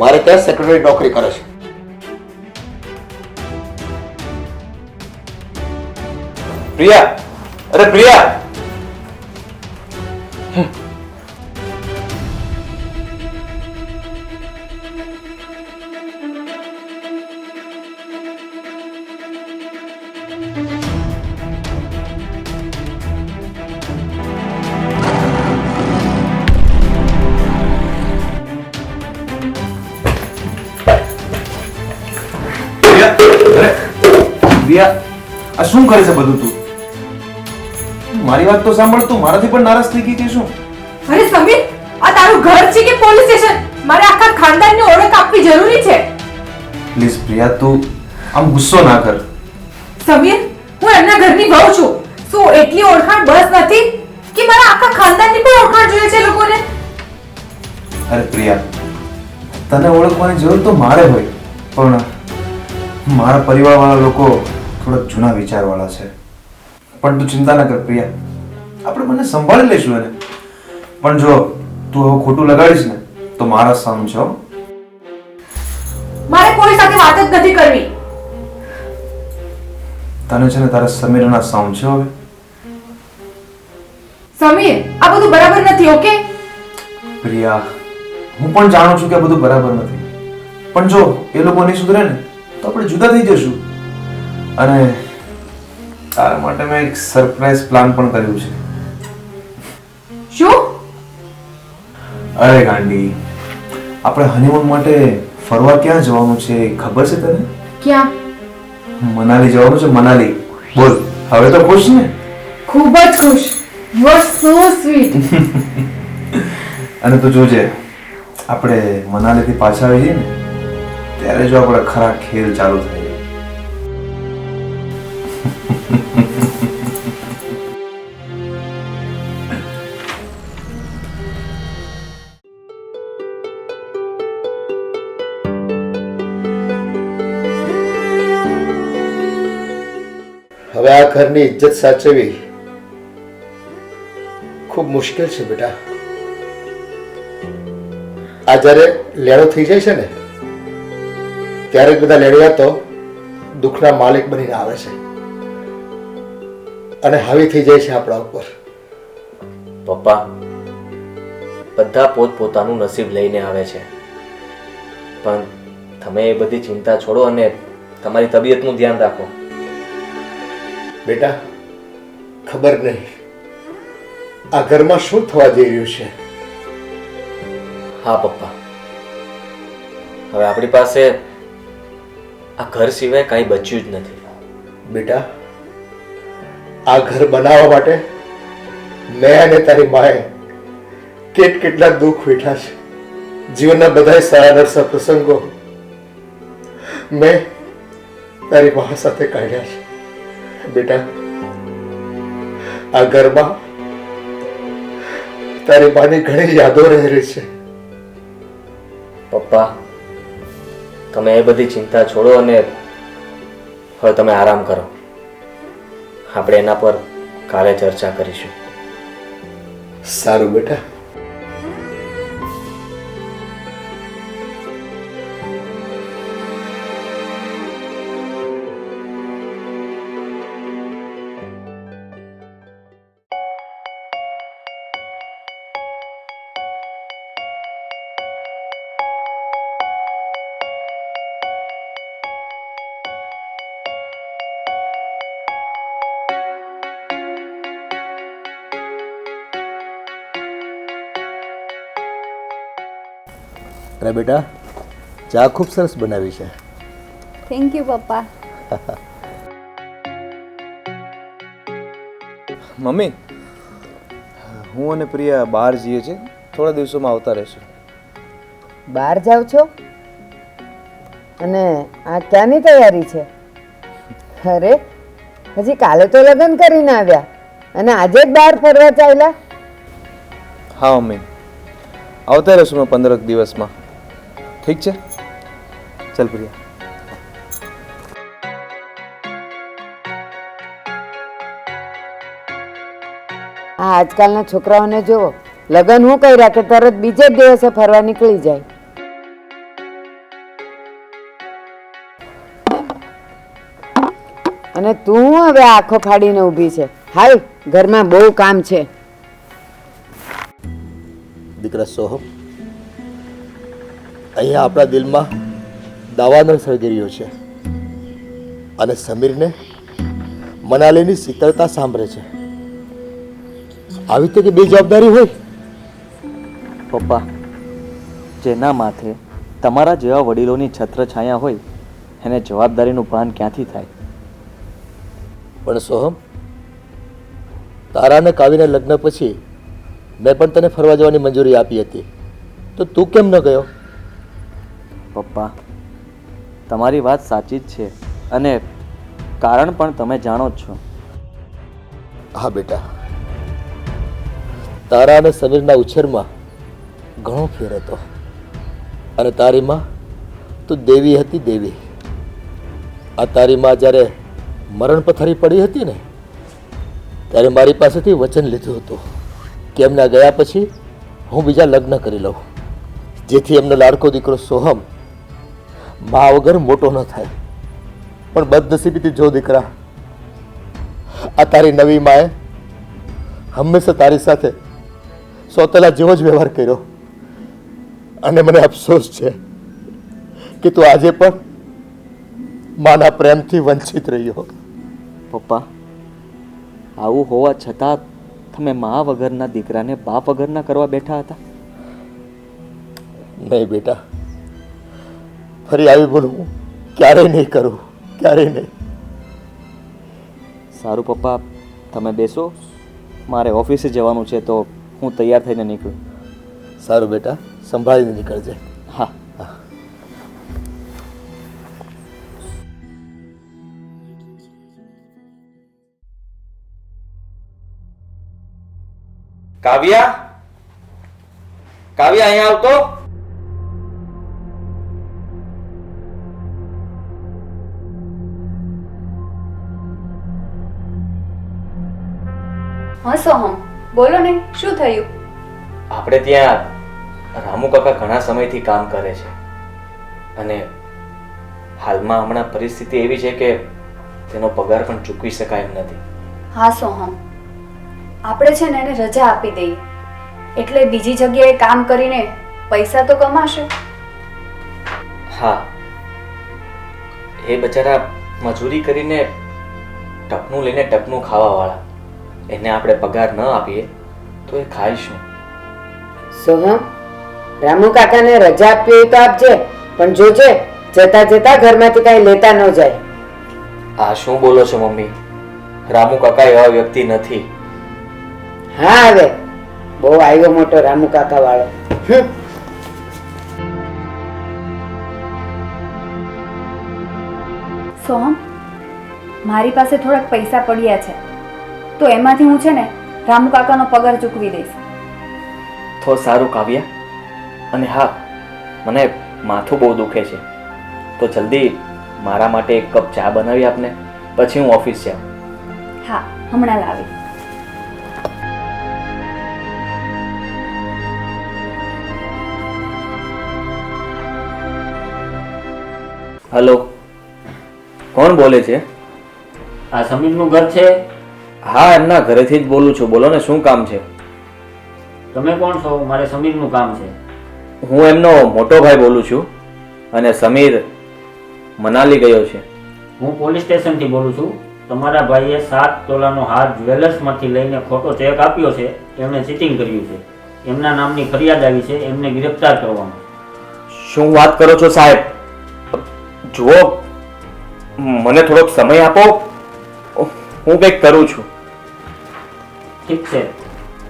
મારે ત્યાં સેક્રેટરી નોકરી કરે છે. પ્રિયા, અરે પ્રિયા! પ્રિયા, આ શું કરે છે બધું તું? મારી વાત તો સાંભળ, તું મારાથી પણ નારાજ થઈ ગઈ કે શું? અરે સમીર, આ તારું ઘર છે કે પોલીસ સ્ટેશન? મારે આખા ખાનદાનની ઓળખ આપવી જરૂરી છે. પ્લીઝ પ્રિયા, તું આમ ગુસ્સો ના કર. સમીર, હું એમના ઘરની વહુ છું. શું એટલી ઓળખાણ બસ નથી કે મારા આખા ખાનદાનની પણ ઓળખાણ જોઈએ છે લોકોને? અરે પ્રિયા, તને ઓળખવાની જરૂર તો મારે હોય, પણ મારા પરિવારવાળા લોકો થોડા જૂના વિચારવાળા છે. પણ તું ચિંતા ના કર પ્રિયા, આપણે મને સંભાળી લઈશું એને. પણ જો તું હવે ખોટું લગાડીશ ને તો મારા સમજો. મારે કોઈ સાથે વાત જ નથી કરવી. તને છે ને તારા સમીરના સમજો હવે. સમીર, આ બધું બરાબર નથી. ઓકે પ્રિયા, હું પણ જાણું છું કે આ બધું બરાબર નથી, પણ જો એ લોકો નહીં સુધરે ને તો આપણે જુદા થઈ જશું. અને તારા માટે મેં એક સરપ્રાઈઝ પ્લાન પણ કર્યું છે. શું? અરે ગાંડી, આપણે હનીમૂન માટે ફરવા ક્યાં જવાનું છે ખબર છે તને? ક્યાં? મનાલી જવાનું છે. મનાલી. બોલ, હવે તો ખુશ ને? ખૂબ જ ખુશ. You are so sweet. અને તું જોજે, આપણે મનાલીથી પાછા આવી જઈએ ને ત્યારે જો આપણે ખરા ખેલ ચાલુ થઈ જાય. હવે આ ઘરની ઇજ્જત સાચવવી ખૂબ મુશ્કેલ છે બેટા. આ જ્યારે લેણો થઈ જાય છે ને ત્યારે જ બધા લેણિયા તો દુઃખના માલિક બનીને આવે છે અને હાવી થઈ જાય છે આપણા ઉપર. પપ્પા, બધા પોતપોતાનું નસીબ લઈને આવે છે, પણ તમે એ બધી ચિંતા છોડો અને તમારી તબિયતનું ધ્યાન રાખો. બેટા, ખબર નહીં આ ઘરમાં શું થવા જઈ રહ્યું છે. હા પપ્પા, હવે આપણી પાસે આ ઘર સિવાય કાંઈ બચ્યું જ નથી. બેટા, આ ઘર બનાવવા માટે મેં અને તારી માએ કેટલા દુઃખ વેઠા છે. જીવનના બધા સારા નરસા પ્રસંગો મેં તારી મા સાથે કાઢ્યા છે. બેટા, આ ઘરમાં તારી માની ઘણી યાદો રહેલી છે. પપ્પા, તમે એ બધી ચિંતા છોડો અને હવે તમે આરામ કરો. આપણે એના પર કાલે ચર્ચા કરીશું. સારું બેટા. અરે બેટા, ચા ખૂબ સરસ બનાવી છે. થેન્ક યુ પપ્પા. મમ્મી, હું અને પ્રિયા બહાર જઈએ છીએ, થોડા દિવસોમાં આવતા રહેશું. બહાર જાવ છો? અને આ ક્યાંની તૈયારી છે? અરે, હજી કાલે તો લગ્ન કરીને આવ્યા અને આજે જ બહાર ફરવા ચાલ્યા? હા મમ્મી, આવતા રહેશું મેં 15 દિવસમાં. ઠીક છે? ચાલ પ્રિયા. આ આજકાલના છોકરાઓને જુઓ, લગ્ન હું કર્યા કે તરત બીજે જ દિવસે ફરવા નીકળી જાય. અને તું હવે આંખો ફાડીને ઊભી છે. હાલ, ઘરમાં બહુ કામ છે. દીકરા સોહમ, અહીંયા આપણા દિલમાં દાવાનળ સર્જી રહ્યો છે અને સમીરને મનાલીની શીતળતા સાંભળે છે. આવી તો કે બે જવાબદારી હોય. પપ્પા, જેના માથે તમારા જેવા વડીલોની છત્રછાયા હોય એને જવાબદારીનું ભાન ક્યાંથી થાય? પણ સોહમ, તારા અને કાવ્યના લગ્ન પછી મેં પણ તને ફરવા જવાની મંજૂરી આપી હતી, તો તું કેમ ન ગયો? પપ્પા, તમારી વાત સાચી જ છે અને કારણ પણ તમે જાણો જ છો. હા બેટા, તારા અને સમીરના ઉછેરમાં ઘણો ફેર હતો અને તારી માં તું દેવી હતી, દેવી. આ તારી માં જ્યારે મરણ પથારી પડી હતી ને, ત્યારે મારી પાસેથી વચન લીધું હતું કે એમના ગયા પછી હું બીજા લગ્ન કરી લઉં, જેથી એમનો લાડકો દીકરો સોહમ મા વગર મોટો ન થાય. પણ બદનસીબીથી જો દીકરા, આ તારી નવી માએ હંમેશા તારી સાથે સોતેલા જેવો જ વ્યવહાર કર્યો અને મને અફસોસ છે કે તું આજે પણ માના પ્રેમથી વંચિત રહ્યો. પપ્પા, આવું હોવા છતાં તમે મા વગરના દીકરાને બાપ વગરના કરવા બેઠા હતા? નહીં બેટા, ફરી આવી ભૂલ હું ક્યારેય નહીં કરું, ક્યારેય નહીં. સારું પપ્પા, તમે બેસો, મારે ઓફિસે જવાનું છે તો હું તૈયાર થઈને નીકળું. સારું બેટા, સંભાળીને નીકળજે. હા. કાવ્યા, કાવ્યા અહીંયા આવતો. હા સોહમ, બોલો ને, શું થયું? આપણે ત્યાં રામુ કાકા ઘણા સમયથી કામ કરે છે અને હાલમાં હમણાં પરિસ્થિતિ એવી છે કે તેનો પગાર પણ ચૂકવી શકાય એમ નથી. હા સોહમ, આપણે છે ને એને રજા આપી દઈએ, એટલે બીજી જગ્યાએ કામ કરીને પૈસા તો કમાશે. હા, એ બચારા મજૂરી કરીને ટકનું લઈને ટકનું ખાવાવાળા, એને આપણે પગાર ન આપીએ તો એ ખાય શું? સોહમ, રામુ કાકાને રજા આપવી હોય તો આપજે, પણ જોજે જતા જતા ઘરમાંથી કઈ લેતા ન જાય. આ શું બોલો છો મમ્મી? રામુ કાકા એવા વ્યક્તિ નથી. હા, હવે બહુ આવ્યો મોટો રામુ કાકા વાળો. સોહમ, મારી પાસે થોડાક પૈસા પડ્યા છે, તો એમાંથી હું છે ને રામુ કાકાનો પગાર ચૂકવી દઈશ. તો સારું કાવ્યા, અને હા, મને માથું બહુ દુખે છે, તો જલ્દી મારા માટે એક કપ ચા બનાવી આપને, પછી હું ઓફિસ જાઉં. હા, હમણાં લાવી. હલો, કોણ બોલે છે? આ સમીરનું ઘર છે? હા, એમના ઘરેથી જ બોલું છું. બોલો ને, શું કામ છે? તમે કોણ છો? મારે સમીરનું કામ છે. હું એમનો મોટો ભાઈ બોલું છું અને સમીર મનાલી ગયો છે. હું પોલીસ સ્ટેશનથી બોલું છું. તમારા ભાઈએ 7 તોલાનો હાર જ્વેલર્સમાંથી લઈને ખોટો ચેક આપ્યો છે, એમણે ચીટિંગ કર્યું છે. એમના નામની ફરિયાદ આવી છે, એમને ગિરફ્તાર કરવાનો. શું વાત કરો છો સાહેબ? જુઓ, મને થોડોક સમય આપો, હું કંઈક કરું છું. ઠીક છે,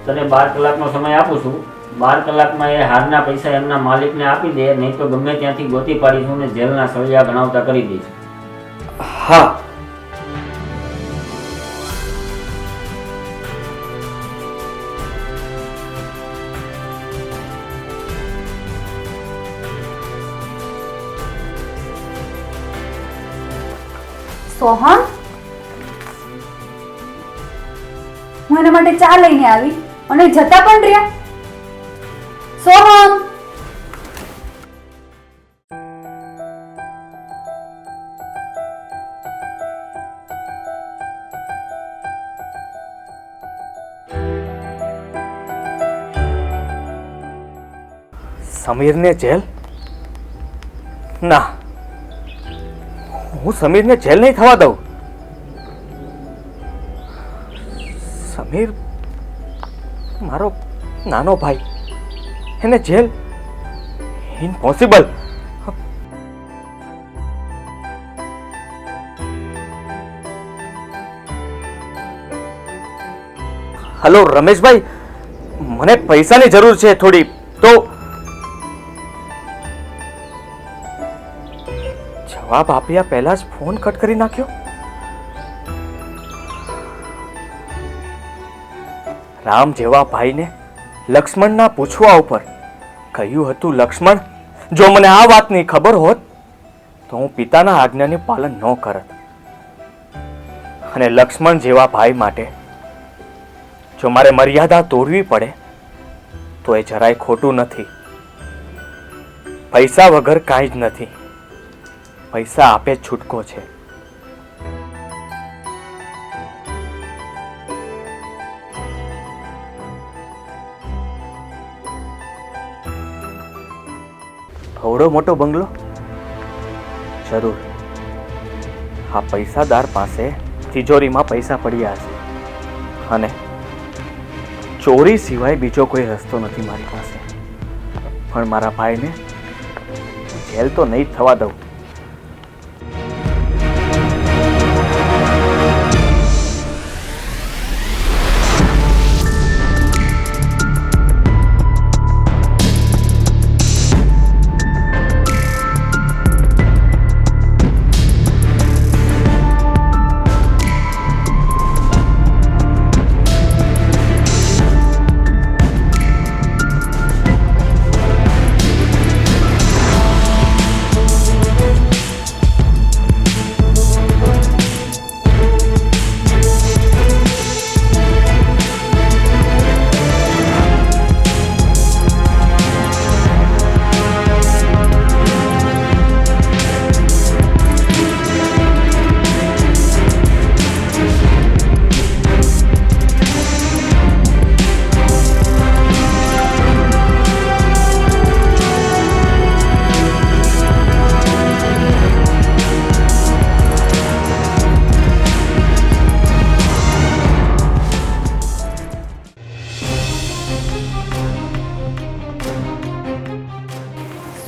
તને 12 કલાકનો સમય આપું છું. 12 કલાકમાં એ હારના પૈસા એમના માલિકને આપી દે, નહીં તો ગમે ત્યાંથી ગોતી પાડીશું ને જેલના સળિયા ગણાવતા કરી દઈશું. હા. સોહમ, હું એના માટે ચા લઈને આવી અને જતા પણ રહ્યા. સોહમ, સમીરને જેલ? ના, હું સમીરને જેલ નહીં થવા દઉં. સમીર મારો નાનો ભાઈ, એને જેલ? ઇમ્પોસિબલ. હલો રમેશભાઈ, મને પૈસાની જરૂર છે થોડી, તો જવાબ આપ્યા પહેલા જ ફોન કટ કરી નાખ્યો. રામ જેવા ભાઈને લક્ષ્મણના પૂછવા ઉપર કહ્યું હતું, લક્ષ્મણ, જો મને આ વાતની ખબર હોત તો હું પિતાના આજ્ઞાનું પાલન ન કરત. અને લક્ષ્મણ જેવા ભાઈ માટે જો મારે મર્યાદા તોડવી પડે તો એ જરાય ખોટું નથી. પૈસા વગર કાંઈ જ નથી. પૈસા આપે જ છૂટકો છે. અવડો મોટો બંગલો? જરૂર. આ પૈસાદાર પાસે તિજોરીમાં પૈસા પડ્યા હશે, અને ચોરી સિવાય બીજો કોઈ રસ્તો નથી મારી પાસે. પણ મારા ભાઈને જેલ તો નહીં જ થવા દઉં.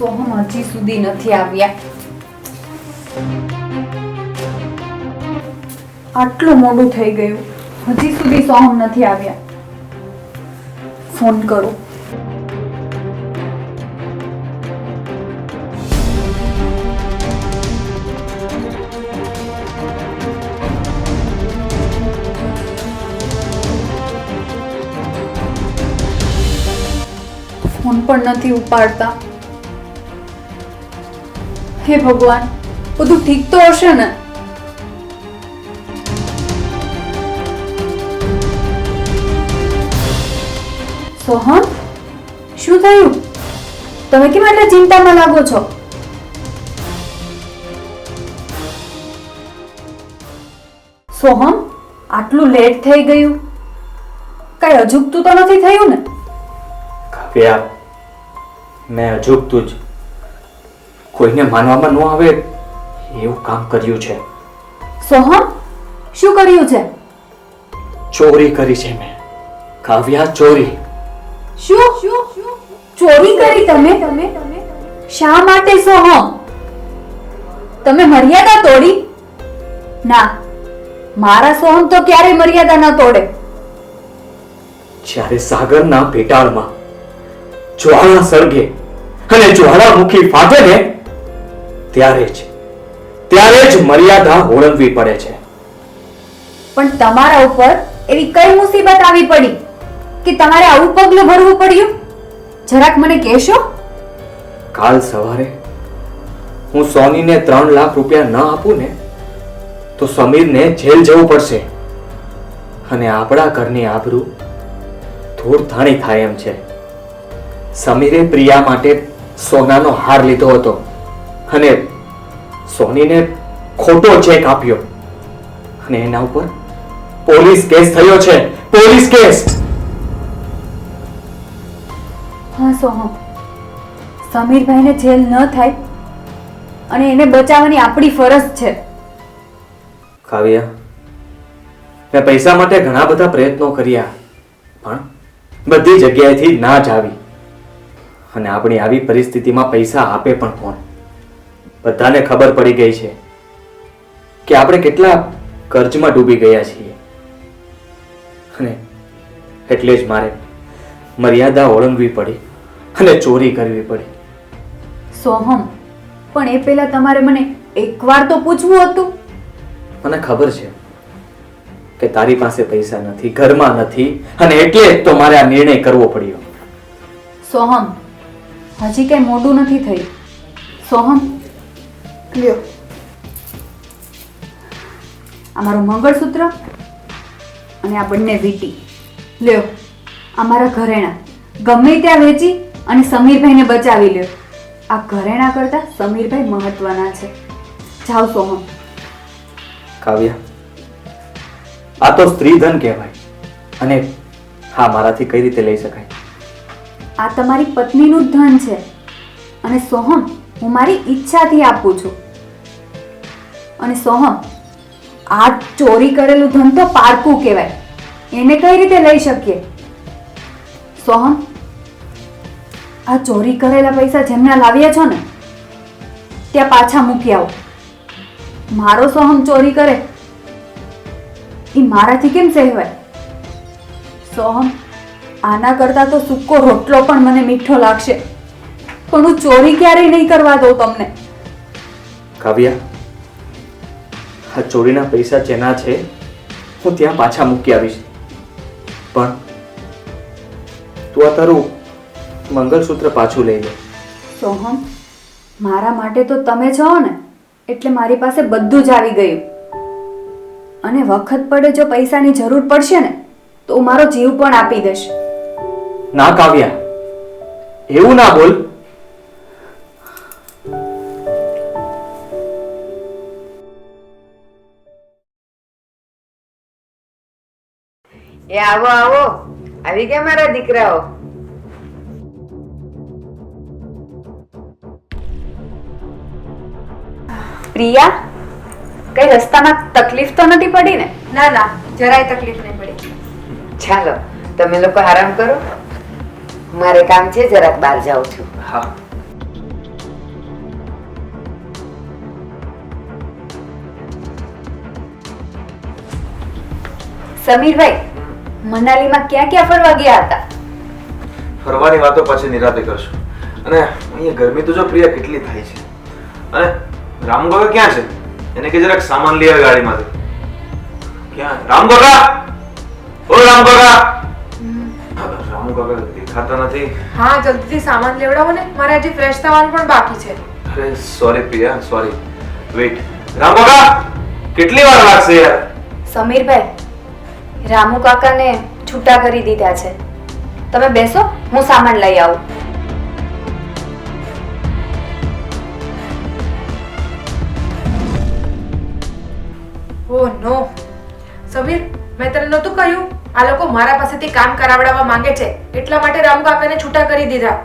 સોહમ હજી સુધી નથી આવ્યા. આટલું મોડું થઈ ગયું, હજી સુધી સોહમ નથી આવ્યા. ફોન કરું. ફોન પણ નથી ઉપાડતા. હે ભગવાન, બધું ઠીક તો હશે ને? સોહમ, શું થયું? તમે કેમ આટલા ચિંતામાં લાગો છો? સોહમ, આટલું લેટ થઈ ગયું, કઈ અજુગતું તો નથી થયું ને? કાવ્યા, મેં અજુગતું જ, કોઈને માનવામાં ન આવે એવું કામ કર્યું છે. સોહમ, શું કર્યું છે? ચોરી કરી છે મેં. કાવ્યા, ચોરી. શું ચોરી કરી તમે? શા માટે સોહમ? તમે મર્યાદા તોડી? ના, મારા સોહમ તો ક્યારેય મર્યાદા ન તોડે. જ્યારે સાગરના પેટાળમાં જ્વાળા સળગે અને જ્વાળામુખી ફાટે ને ત્યારે જ મર્યાદા ઓળંગવી પડે છે. પણ તમારા ઉપર એવી કઈ મુસીબત આવી પડી કે તમારે આવું પગલું ભરવું પડ્યું? જરાક મને કહેશો? કાલ સવારે હું સોનીને 3 લાખ રૂપિયા ન આપું ને તો સમીરને જેલ જવું પડશે અને આપણા ઘરની આબરૂ ધૂળ ધાણી થાય એમ છે. સમીરે પ્રિયા માટે સોનાનો હાર લીધો હતો અને સોનીને ખોટો ચેક આપ્યો અને એના ઉપર પોલીસ કેસ થયો છે. Police case. હા સોહમ, સમીરભાઈને જેલ ન થાય અને એને બચાવવાની આપણી ફરજ છે. કાવ્યા, મેં પૈસા માટે ઘણા બધા પ્રયત્નો કર્યા પણ બધી જગ્યાએથી ના જ આવી. અને આપણી આવી પરિસ્થિતિમાં પૈસા આપે પણ કોણ? બધાને ખબર પડી ગઈ છે કે આપણે કેટલા કર્જમાં ડૂબી ગયા છીએ. અને એટલે જ મારે મર્યાદા ઓળંગવી પડી અને ચોરી કરવી પડી. સોહમ, પણ એ પહેલા તમારે મને એકવાર તો પૂછવું હતું. મને ખબર છે કે તારી પાસે પૈસા નથી, ઘરમાં નથી, અને એટલે જ તો મારે આ નિર્ણય કરવો પડ્યો. સોહમ, હજી કઈ મોડું નથી થયું. સોહમ, લ્યો આ મારું મંગળસૂત્ર અને આ બંને વીંટી લ્યો. આ મારા ઘરેણા ગમે ત્યાં વેચી અને સમીરભાઈને બચાવી લ્યો. આ ઘરેણા કરતા સમીરભાઈ મહત્વના છે. જાઓ સોહમ. કાવ્યા, આ તો સ્ત્રીધન કહેવાય અને હા, મારાથી કઈ રીતે લઈ શકાય? આ તમારી પત્નીનું જ ધન છે અને સોહમ, હું મારી ઈચ્છાથી આપું છું. અને સોહમ, આ ચોરી કરેલું ધન તો પારકું કહેવાય, એને કઈ રીતે લઈ શકીએ? સોહમ, આ ચોરી કરેલા પૈસા જેમના લાવ્યા છો ને ત્યાં પાછા મૂકી આવો. મારો સોહમ ચોરી કરે એ મારાથી કેમ સહેવાય? સોહમ, આના કરતા તો સૂકો રોટલો પણ મને મીઠો લાગશે, પણ હું ચોરી ક્યારેય નહીં કરવા દઉં તમને. કાવ્યા, આ ચોરીના પૈસા જેના છે હું ત્યાં પાછા મૂકી આવીશ, પણ તું આ તારું મંગળસૂત્ર પાછું લઈ લે. સોહમ, મારા માટે તો તમે છો ને, એટલે મારી પાસે બધું જ આવી ગયું. અને વખત પડે જો પૈસાની જરૂર પડશે ને તો હું મારો જીવ પણ આપી દઈશ. ના કાવ્યા, એવું ના બોલ. એ આવો આવો, આવી ગયા મારા દીકરાઓ. પ્રિયા, કઈ રસ્તામાં તકલીફ તો નથી પડી ને? ના ના, જરાય તકલીફ નહીં પડી. ચાલો તમે લોકો આરામ કરો, મારે કામ છે, જરાક બહાર જાઉં છું. હા. સમીરભાઈ, મનાલીમાં ક્યાં ક્યાં ફરવા ગયા હતા? ફરવાની વાતો પછી નિરાતે કરશું. અને અહીંયા ગરમી તો જો પ્રિયા કેટલી થાય છે. અને રામગોગા ક્યાં છે? એને કે જરાક સામાન લઈ આવે ગાડીમાંથી. ક્યાં રામગોગા? ઓ રામગોગા! રામગોગા દેખાતા નથી. હા, જલ્દીથી સામાન લેવડાવો ને, મારે હજી ફ્રેશ થવાનું પણ બાકી છે. અરે સોરી પ્રિયા, સોરી. વેઇટ. રામગોગા, કેટલી વાર લાગશે યાર? સમીરભાઈ, રામુ કાકાને છૂટા કરી દીધા છે. તમે બેસો, હું સામાન લઈ આવું. ઓ નો સમીર, મેં તને નહોતું કહ્યું આ લોકો મારા પાસેથી કામ કરાવડાવવા માંગે છે, એટલા માટે રામુ કાકાને છૂટા કરી દીધા.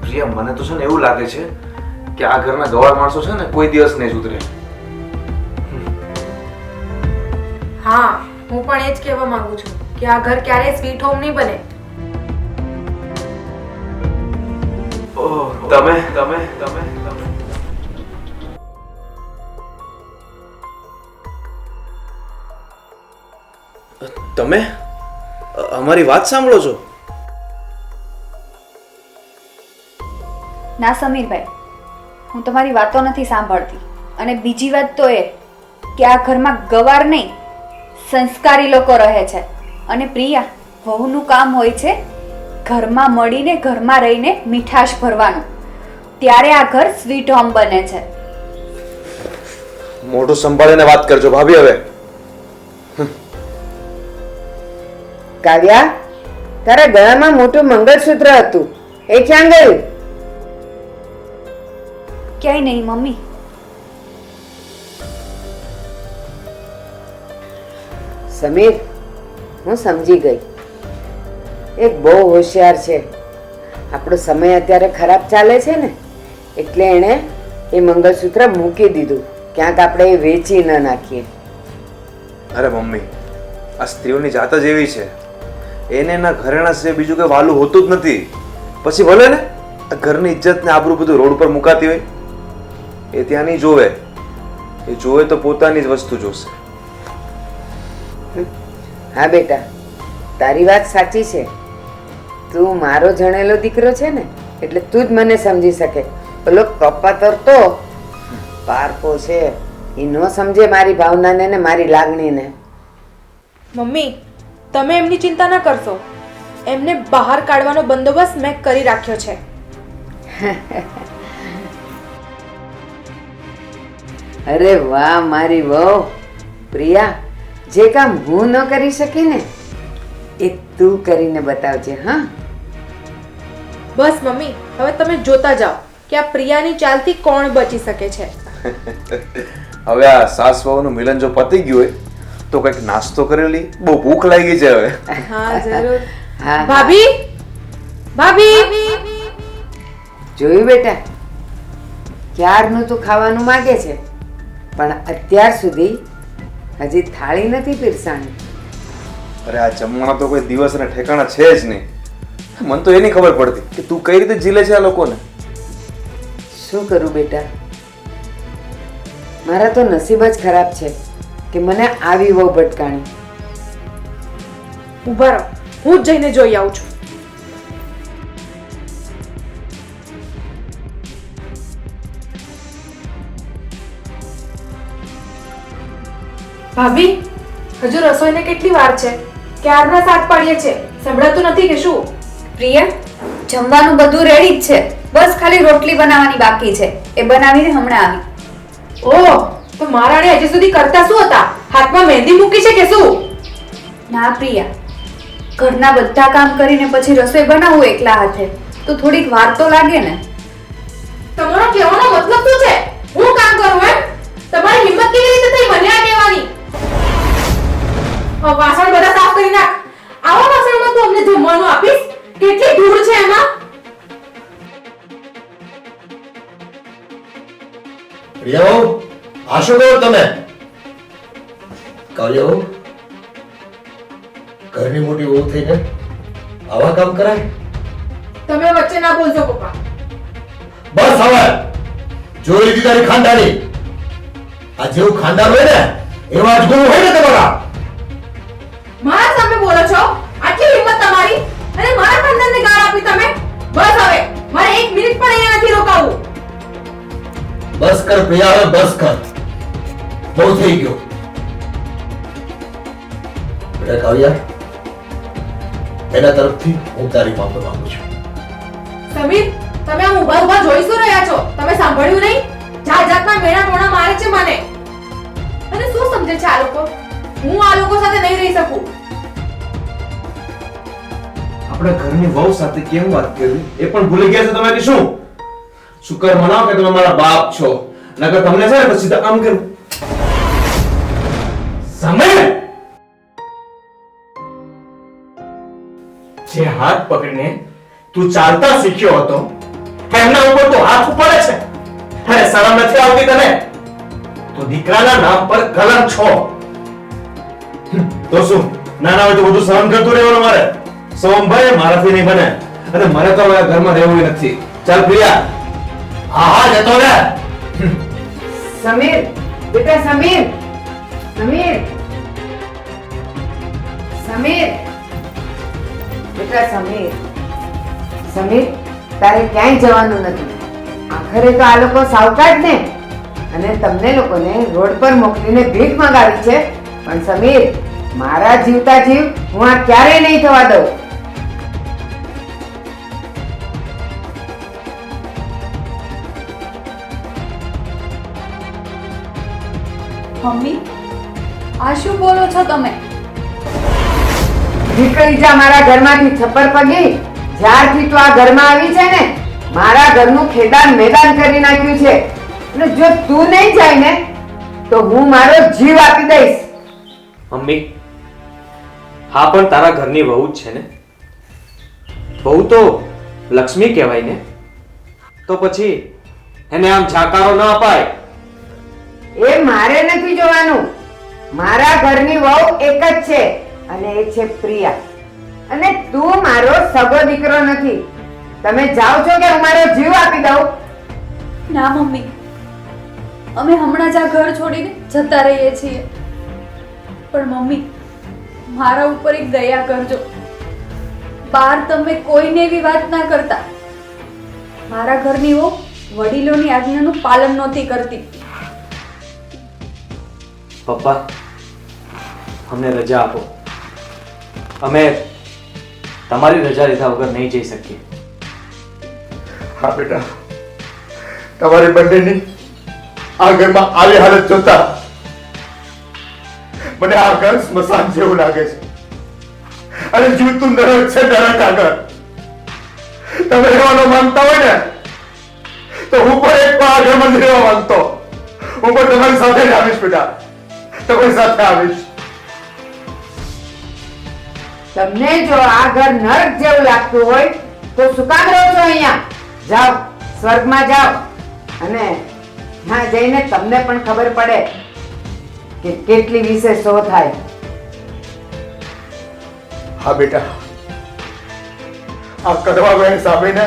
પ્રિયા, મને તો છે ને એવું લાગે છે કે આ ઘરના ગવાર માણસો છે ને કોઈ દિવસ નહીં સુધરે. હા, હું પણ એ જ કહેવા માંગુ છું કે આ ઘર ક્યારેય સ્વીટ હોમ નહીં બને. ઓહ, તમે તમે તમે તમે તમે અમારી વાત સાંભળો છો? ના સમીરભાઈ, હું તમારી વાતો નથી સાંભળતી. અને બીજી વાત તો એ કે આ ઘરમાં ગવાર નહીં, સંસ્કારી લોકો રહે છે. અને પ્રિયા, વહુનું કામ હોય છે ઘરમાં મળીને, ઘરમાં રહીને મીઠાશ ભરવાનું. ત્યારે આ ઘર સ્વીટ હોમ બને છે. મોઢું સંભાળીને વાત કરજો ભાભી હવે. કાવ્યા, તારા ગળામાં મોટું મંગળસૂત્ર હતું, એ ક્યાં ગયું? ક્યાંય નહીં મમ્મી. સમીર, હું સમજી ગઈ. એક બહુ હોશિયાર છે. આપણો સમય અત્યારે ખરાબ ચાલે છે ને, એટલે એણે એ મંગળસૂત્ર મૂકી દીધું. ક્યાંક આપણે એ વેચી ન નાખીએ. અરે મમ્મી, આ સ્ત્રીઓની જાત જ એવી છે. એને એના ઘરેણા સિવાય બીજું કઈ વાલું હોતું જ નથી. પછી ભલે ને આ ઘરની ઇજ્જત ને આબરૂ બધું રોડ પર મુકાતી હોય, એ ત્યાં નહીં જોવે. એ જોવે તો પોતાની જ વસ્તુ જોશે. હા બેટા, તારી વાત સાચી છે. તું મારો જણેલો દીકરો છે ને, એટલે તું જ મને સમજી શકે. પેલો કપાતર તો પારકો છે, એ ન સમજે મારી ભાવનાને ને મારી લાગણીને. મમ્મી, તમે એમની ચિંતા ન કરશો. એમને બહાર કાઢવાનો બંદોબસ્ત મેં કરી રાખ્યો છે. અરે વાહ મારી વહુ પ્રિયા, જે કામ હું ન કરી શકી ને એ તું કરીને બતાવજે. હા, બસ મમ્મી, હવે તમે જોતા જાઓ કે આ પ્રિયાની ચાલથી કોણ બચી શકે છે. હવે આ સાસ વહુનું મિલન જો પતી ગયું હોય તો કંઈક નાસ્તો કરેલી, બહુ ભૂખ લાગી છે હવે. હા જરૂર. હા, ભાભી, ભાભી, જોયું બેટા, ક્યારનું તું ખાવાનું માંગે છે, પણ અત્યાર સુધી હજી થાળી નથી પીરસાણી. અરે આ જમવાના તો કોઈ દિવસ અને ઠેકાણા છે જ નહીં. મને તો એની ખબર પડતી કે તું કઈ રીતે જીલે છે આ લોકોને. શું કરું બેટા, મારા તો નસીબ જ ખરાબ છે કે મને આવી વહુ ભટકાણી. ઉભા રહો, હું જ જઈને જોઈ આવું છું. ભાભી, હજુ રસોઈને કેટલી વાર છે? ક્યારના શાક પાડીએ છે, સંભળાતું નથી કે શું? પ્રિયા, જમવાનું બધું રેડી જ છે, બસ ખાલી રોટલી બનાવવાની બાકી છે. એ બનાવીને હમણાં આવી. ઓહ, તો મહારાણી હજી સુધી કરતા શું હતા? હાથમાં મહેંદી મૂકી છે કે શું? ના પ્રિયા, ઘરના બધા કામ કરીને પછી રસોઈ બનાવવું એકલા હાથે તો થોડીક વાર તો લાગે ને. તમારો કહેવાનો મતલબ શું છે? હું કામ કરું એમ? તમારી હિંમત કેવી રીતે થઈ મને આ કહેવાની? વાસણ બધા સાફ કરી નાખ. આવા વાસણમાં તું અમને જમવાનું આપીશ? કેટલી ધૂળ છે એમાં? પ્રિયા વહુ, આ શું કરો તમે? કાવ્યા વહુ, ઘરની મોટી વહુ થઈને આવા કામ કરાય? તમે વચ્ચે ના બોલજો પપ્પા. બસ હવે જોઈ લીધી તારી ખાનદાની. આ જેવું ખાનદાન હોય ને એવા જ ગુરુ હોય ને તમારા. મારા સામે બોલો છો? આટલી હિંમત તમારી? અને મારા ખાનદાનને ગાળ આપી તમે? બસ હવે મારે 1 મિનિટ પણ અહીંયા નથી રોકાવું. બસ કર પ્રિયા, હવે બસ કર. બહુ થઈ ગયું. બેટા કાવ્યા, એના તરફથી હું તારી માફી માંગુ છું. સમીર, તમે આમ ઊભા ઊભા જોઈ શું રહ્યા છો? તમે સાંભળ્યું નહીં? જાત જાતના મેણા મોણા મારે છે મને. અને શું સમજે છે આ લોકો? હું આ લોકો સાથે નહીં રહી શકું. આપણે ઘરની વહુ સાથે કેમ વાત કરવી એ પણ ભૂલી ગયા છો તમે કે શું? શુકર મનાવો કે તમે મારા બાપ છો, નકર તમને છે ને પછી તો આમ કરું. સમય જે હાથ પકડીને તું ચાલતા શીખ્યો હતો એમના ઉપર તો હાથ ઉપાડે છે. અરે શરમ નથી આવતી તને? તો દીકરાના નામ પર કલંક છો. તો શું નાના હોય તો બધું સહન કરતું રહેવાનું મારે? સોમભાઈ મારાથી નહીં બને, અને મારે તો હવે આ ઘરમાં રહેવું નથી. ચાલ પ્રિયા. હા હા, જતો રે. સમીર, બેટા સમીર, સમીર, સમીર, બેટા સમીર, સમીર, તારે ક્યાંય જવાનું નથી. આખરે તો આ લોકો સાવકાર જ ને, અને તમને લોકોને રોડ પર મોકલીને ભીખ મંગાવી છે. પણ સમીર, મારા જીવતા જીવ હું આ ક્યારેય નહીં થવા દઉં. મમ્મી આ શું બોલો છો તમે? નીકળી જા મારા ઘરમાંથી છપ્પર પગી. જ્યારથી તું આ ઘરમાં આવી છે ને મારા ઘરનું ખેદાન મેદાન કરી નાખ્યું છે. અને જો તું નહીં જાય ને તો હું મારો જીવ આપી દઈશ. મમ્મી હા પણ તારા ઘરની વહુ જ છે ને. વહુ તો લક્ષ્મી કહેવાય ને. તો પછી એને આમ જાકારો ન અપાય. એ મારે નથી જોવાનું. મારા ઘરની વહુ એક જ છે અને એ છે પ્રિયા. અને તું મારો સગો દીકરો નથી. તમે જાઓ છો કે હું મારો જીવ આપી દઉં? ના મમ્મી, અમે હમણાં જ આ ઘર છોડીને જતા રહીએ છીએ. પણ મમ્મી મારા ઉપર એક દયા કરજો. બહાર તમે કોઈને એવી વાત ના કરતા. મારા ઘરની વહુ વડીલોની આજ્ઞાનું પાલન નહોતી કરતી. પપ્પા અમને રજા આપો. અમે તમારી રજા લીધા વગર નહીં જઈ શકીએ. હા બેટા, તમારી બંનેની આ ઘરમાં આવી હાલત જોતા મને આ ઘર સ્મશાન જેવું લાગે છે. અને જીવતું નરક છે, નરક આગળ. તમે રહેવાનો માંગતા હોય ને તો હું પણ એક આ ઘરમાં જ રહેવા માંગતો. હું પણ તમારી સાથે જ આવીશ બેટા, તમારી સાથે આવીશ. તમને જો આ ઘર નરક જેવું લાગતું હોય તો શું કામ રહો છો અહીંયા? જાઓ, સ્વર્ગમાં જાઓ. અને ત્યાં જઈને તમને પણ ખબર પડે કે કેટલી વિશેષો થાય. હા બેટા, આ કડવા વેણ સાંભળીને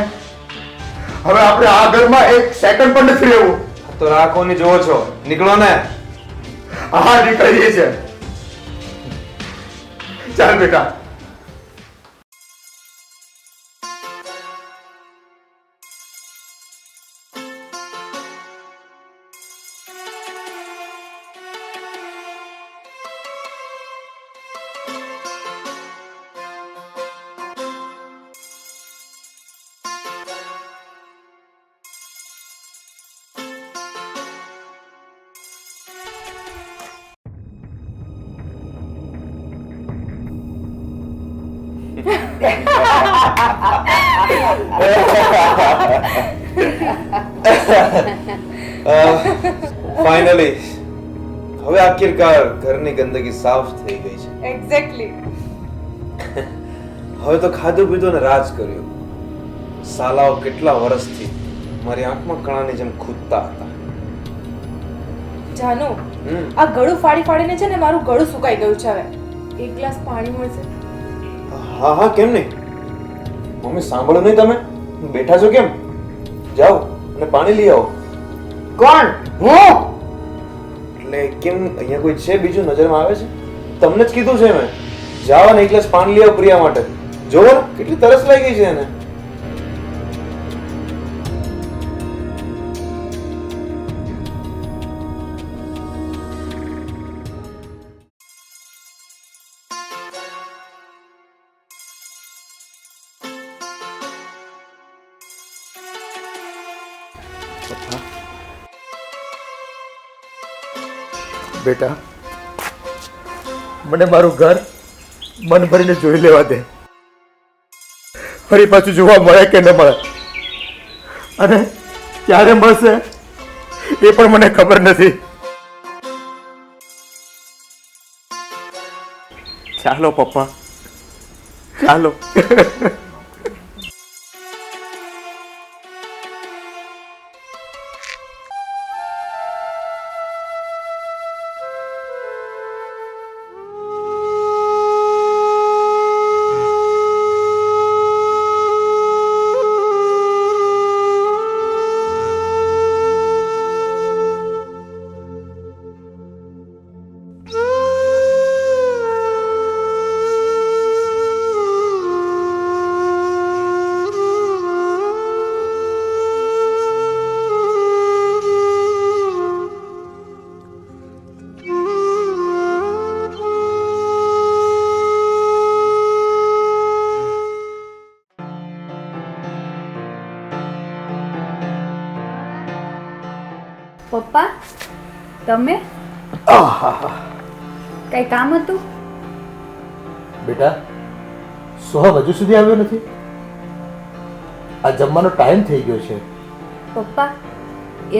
હવે આપણે આ ઘરમાં એક સેકન્ડ પણ નથી રહેવું. તો રાખો ને જોવો છો, નીકળો ને. હા નીકળીએ છે. ચાલ બેટા. ફાઇનલી હવે આખિરકાર ઘરની ગંદકી સાફ થઈ ગઈ છે. એક્ઝેક્ટલી. હવે તો ખાધું પીધું ને રાજ કર્યું. સાલાઓ કેટલા વર્ષથી મારી આંખમાં કણાની જેમ ખૂદતા હતા. જાનુ હમ. આ ગળું ફાડી ફાડીને છે ને મારું ગળું સુકાઈ ગયું છે. હવે એક ગ્લાસ પાણી મળશે? હા હા કેમ નહીં. મમ્મી સાંભળો નહીં તમે? બેઠા છો કેમ? જાઓ અને પાણી લઈ આવો. કોણ? હું? એટલે કેમ અહીંયા કોઈ છે બીજું નજરમાં આવે છે? તમને જ કીધું છે મેં. જાઓ અને એક ગ્લાસ પાણી લઈ આવો પ્રિયા માટે. જોવો ને કેટલી તરસ લાગી ગઈ છે એને. બેટા, મને મારું ઘર મન ભરીને જોઈ લેવા દે. ફરી પાછું જોવા મળે કે ન મળે, અને ક્યારે મળશે એ પણ મને ખબર નથી. ચાલો પપ્પા, ચાલો. પપ્પા તમે? આહાહા. કઈ કામ હતું? બેટા સોહમ હજુ સુધી આવ્યો નથી? આ જમવાનો ટાઈમ થઈ ગયો છે. પપ્પા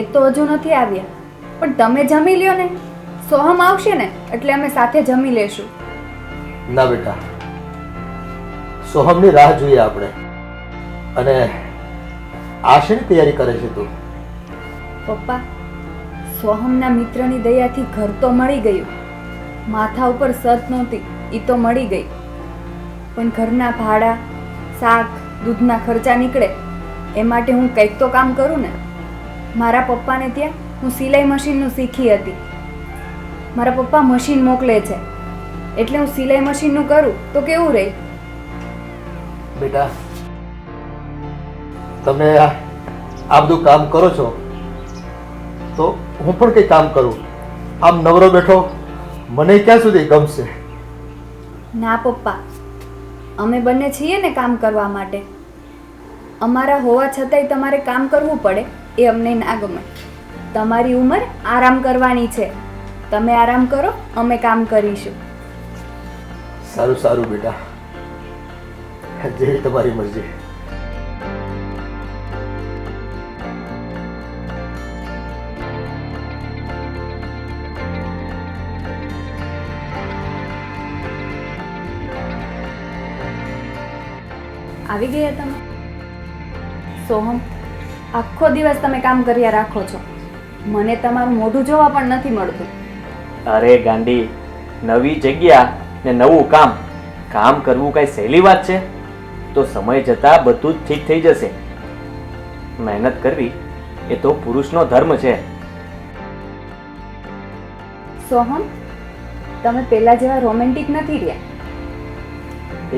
એ તો હજુ નથી આવ્યા, પણ તમે જમી લ્યો ને. સોહમ આવશે ને એટલે અમે સાથે જમી લેશું. ના બેટા, સોહમની રાહ જોઈએ આપણે. અને આ શેની તૈયારી કરે છે તું? પપ્પા સોહમના મિત્રની દયાથી ઘર તો મળી ગયું, માથા ઉપર સત નહોતી એ તો મળી ગઈ, પણ ઘરના ભાડા, શાક, દૂધના ખર્ચા નીકળે એ માટે હું કંઈક તો કામ કરું ને. મારા પપ્પાને ત્યાં હું સિલાઈ મશીનનું શીખી હતી. મારા પપ્પા મશીન મોકલે છે એટલે હું સિલાઈ મશીનનું કરું તો કેવું રહે? બેટા તમે આ બધું કામ કરો છો તો હું પણ કંઈ કામ કરું. આમ નવરો બેઠો મને ક્યાં સુધી ગમશે? ના પપ્પા, અમે બંને છીએ ને કામ કરવા માટે. અમારા હોવા છતાંય તમારે કામ કરવું પડે એ અમને ના ગમે. તમારી ઉંમર આરામ કરવાની છે, તમે આરામ કરો, અમે કામ કરીશું. સારું સારું બેટા, જેવી તમારી મરજી. આવી ગયા તમે? સોહમ, આખો દિવસ તમે કામ કર્યા રાખો છો, મને તમારું મોઢું જોવા પણ નથી મળતું. અરે ગાંડી, નવી જગ્યા ને નવું કામ, કામ કરવું કઈ સહેલી વાત છે? તો સમય જતા બધું જ ઠીક થઈ જશે. મહેનત કરવી એ તો પુરુષનો ધર્મ છે. સોહમ, તમે પહેલા જેવા રોમેન્ટિક નથી રહ્યા.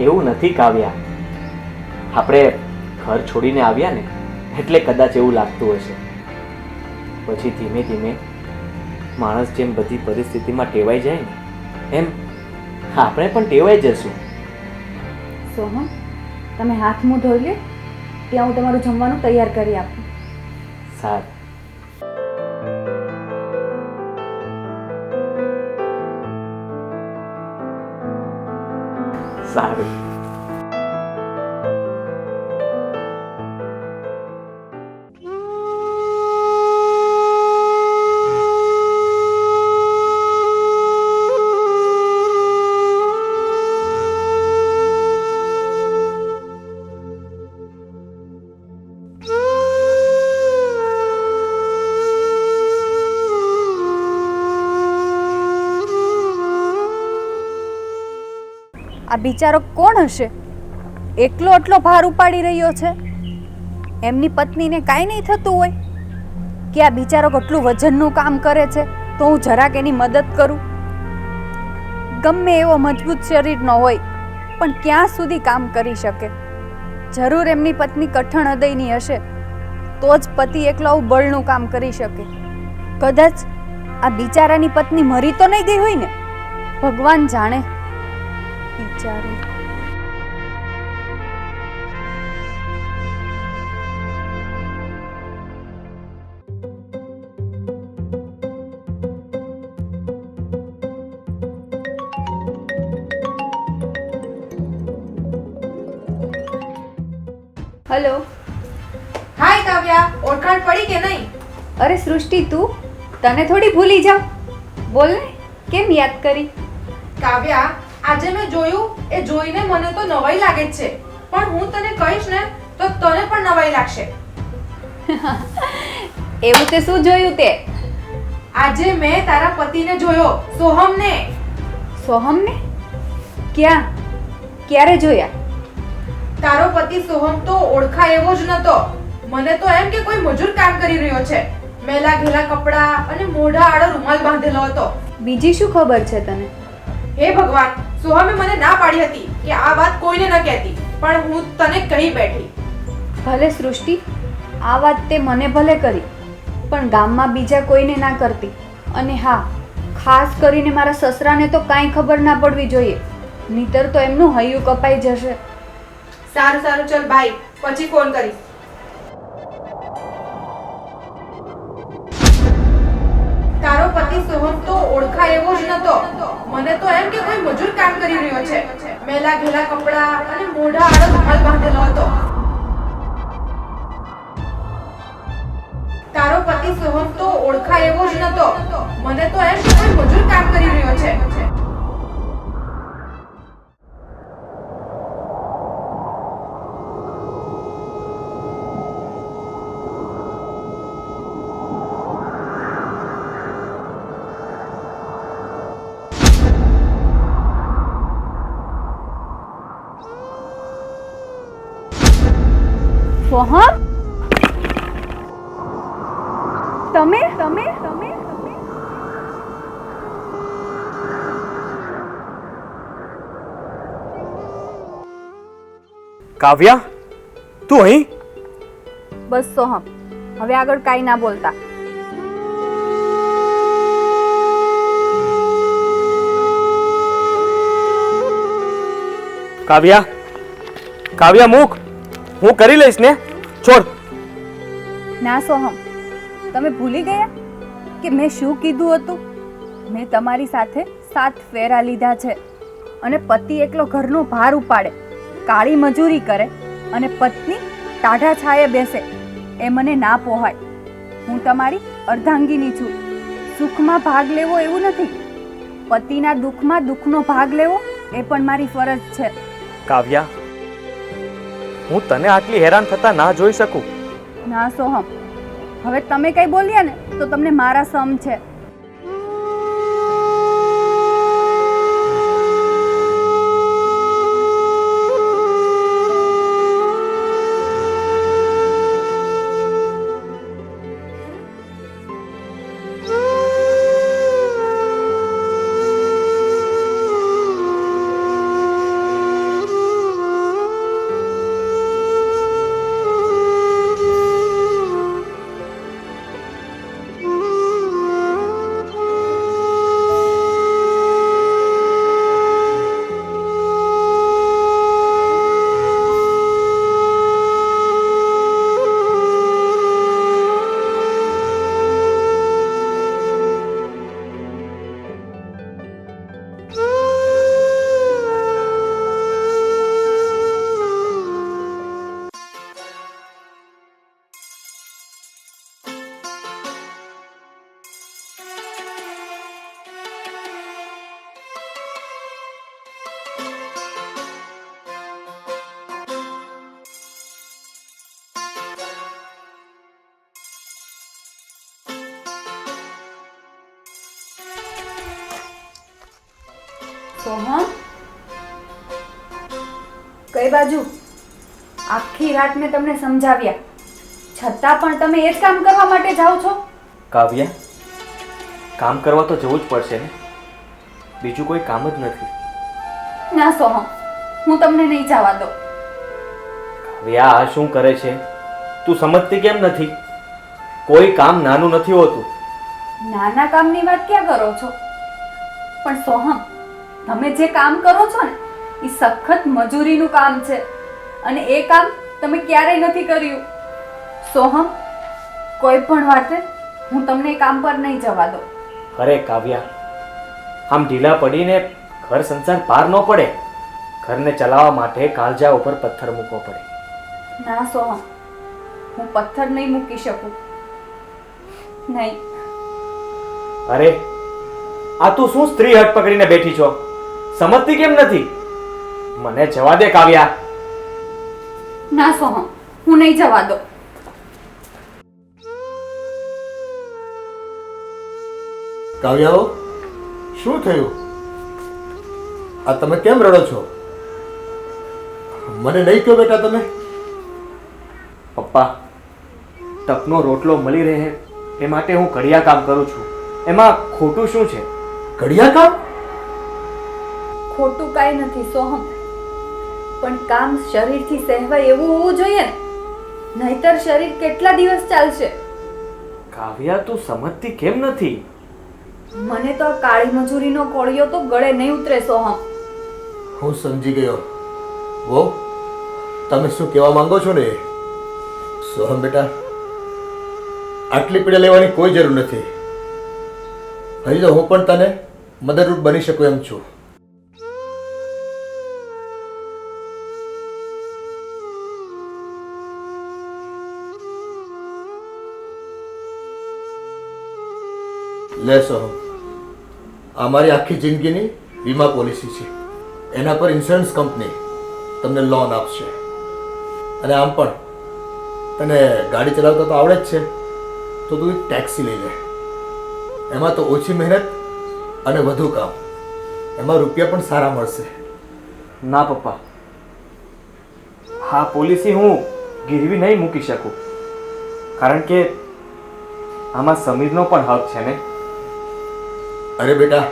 એવું નથી કાવ્યા, આપણે ઘર છોડીને આવ્યા ને એટલે કદાચ એવું લાગતું હશે. પછી ધીમે ધીમે માણસ જેમ બધી પરિસ્થિતિમાં ટેવાઈ જાય ને એમ આપણે પણ ટેવાઈ જશું. સોહમ, તમે હાથ મોં ધોઈ લો, ત્યાં હું તમારું જમવાનું તૈયાર કરી આપું. સારું. સારું. આ બિચારો કોણ હશે? એકલો આટલો ભાર ઉપાડી રહ્યો છે. એમની પત્નીને કાંઈ નહીં થતું હોય કે આ બિચારો કેટલું વજનનું કામ કરે છે તો હું જરાક એની મદદ કરું? ગમે એવો મજબૂત શરીરનો હોય પણ ક્યાં સુધી કામ કરી શકે? જરૂર એમની પત્ની કઠણ હૃદયની હશે તો જ પતિ એકલો આવું બળનું કામ કરી શકે. કદાચ આ બિચારાની પત્ની મરી તો નહીં ગઈ હોય ને? ભગવાન જાણે. બિચારી. હેલો. હાય કાવ્યા, ઓળખાણ પડી કે નહીં? અરે સૃષ્ટિ, તું તને થોડી ભૂલી જાવ. બોલ ને, કેમ યાદ કરી? કાવ્યા, આજે મેં જોયું એ જોઈને મને તો નવાઈ લાગે જ છે, પણ હું તને કહીશ ને તો તને પણ નવાઈ લાગશે. એવું તે શું જોયું તે? આજે મેં તારા પતિને જોયો, સોહમને. સોહમને? ક્યાં? ક્યારે જોયા? તારો પતિ સોહમ તો ઓળખાય એવો જ નતો. મને તો એમ કે કોઈ મજૂર કામ કરી રહ્યો છે. મેલા ઘેલા કપડાં અને મોઢા આડો રૂમાલ બાંધેલો હતો. બીજી શું ખબર છે તને? હે ભગવાન, સોહમે મને ના પાડી હતી કે આ વાત કોઈને ન કહેતી, પણ હું તને કહી બેઠી. ભલે સૃષ્ટિ, આ વાત તે મને ભલે કરી, પણ ગામમાં બીજા કોઈને ના કરતી. અને હા, ખાસ કરીને મારા સસરાને તો કાંઈ ખબર ના પડવી જોઈએ, નહીતર તો એમનું હૈયું કપાઈ જશે. સારું સારું, ચલ બાય, પછી ફોન કરીશ. તારો પતિ સોહમ તો ઓળખાય ઓળખાય એવો જ નતો. મને તો એમ કે કોઈ મજૂર કામ કરી રહ્યો છે. મેલા ઘેલા કપડા અને મોઢા આડો રૂમાલ બાંધેલો હતો. તારો પતિ સોહમ તો ઓળખાય એવો જ નતો. મને તો એમ કે કોઈ મજૂર કામ કરી રહ્યો છે. સોહમ, તમે તમે તમે કાવ્યા, તું અહીં? બસ સોહમ, હવે આગળ કાંઈ ના બોલતા. કાવ્યા, કાવ્યા મૂક, હું કરી લઈશ ને, છોડ. ના સોહમ, તમે ભૂલી ગયા કે મેં શું કીધું હતું? મેં તમારી સાથે 7 ફેરા લીધા છે અને પતિ એકલો ઘરનો ભાર ઉપાડે, કાળી મજૂરી કરે અને પત્ની ટાઢા છાયે બેસે એ મને ના પોહાય. હું તમારી અર્ધાંગીની છું. સુખમાં ભાગ લેવો એવું નથી, પતિના દુઃખમાં દુઃખનો ભાગ લેવો એ પણ મારી ફરજ છે. કાવ્યા, હું તને આટલી હેરાન થતા ના જોઈ શકું. ના સોહમ, હવે તમે કઈ બોલ્યા ને તો તમને મારા સમ છે. સોહમ, કઈ બાજુ? આખી રાત મેં તમને સમજાવ્યા છતાં પણ તમે એ જ કામ કરવા માટે જાઓ છો? કાવ્યા, કામ કરવા તો જવું જ પડશે ને, બીજું કોઈ કામ જ નથી. ના સોહમ, હું તમને નહીં જવા દો. કાવ્યા, આ શું કરે છે? તું સમજતી કેમ નથી? કોઈ કામ નાનું નથી હોતું. નાના કામની વાત ક્યાં કરો છો? પણ સોહમ, તમે જે કામ કરો છો ને એ સખત મજૂરીનું કામ છે અને એ કામ તમે ક્યારેય નથી કર્યું. સોહમ, કોઈ પણ વાતે હું તમને એ કામ પર નહીં જવા દો. અરે કાવ્યા, આમ ઢીલા પડીને ઘર સંસાર પાર ન પડે. ઘરને ચલાવવા માટે કાળજા ઉપર પથ્થર મૂકવો પડે. ના સોહમ, હું પથ્થર નહીં મૂકી શકું. નહીં. અરે, આ તું શું સ્ત્રી હટ પકડીને બેઠી છો? સમજતી કેમ નથી? મને જવા દે કાવ્યા. ના સોહમ, હું નહીં જવા દો. કાવ્યાઓ, શું થયું? આ તમે કેમ રડો છો? મને નહીં કહો બેટા તમે. પપ્પા, તકનો રોટલો મળી રહે એ માટે હું કડિયા કામ કરું છું. એમાં ખોટું શું છે? ઘડિયા કામ? ખોટું કાંઈ નથી સોહમ, પણ કામ શરીરથી સહેવાય એવું હોવું જોઈએ ને, નહીતર શરીર કેટલા દિવસ ચાલશે? કાવ્યા, તું સમજતી કેમ નથી? મને તો આ કાળી મજૂરીનો કોળિયો તો ગળે નહીં ઉતરે સોહમ. હું સમજી ગયો. વો, તમે શું કહેવા માંગો છો ને? સોહમ બેટા, આટલી પીડા લેવાની કોઈ જરૂર નથી. હજી તો હું પણ તને મદદરૂપ બની શકું એમ છું. લે સોહમ, આ મારી આખી જિંદગીની વીમા પોલિસી છે. એના પર ઇન્સ્યોરન્સ કંપની તમને લોન આપશે. અને આમ પણ તને ગાડી ચલાવતા તો આવડે જ છે, તો તું એક ટેક્સી લઈ લે. એમાં તો ઓછી મહેનત અને વધુ કામ, એમાં રૂપિયા પણ સારા મળશે. ના પપ્પા, હા પોલિસી હું ગીરવી નહીં મૂકી શકું, કારણ કે આમાં સમીરનો પણ હક છે ને. અરે બેટા,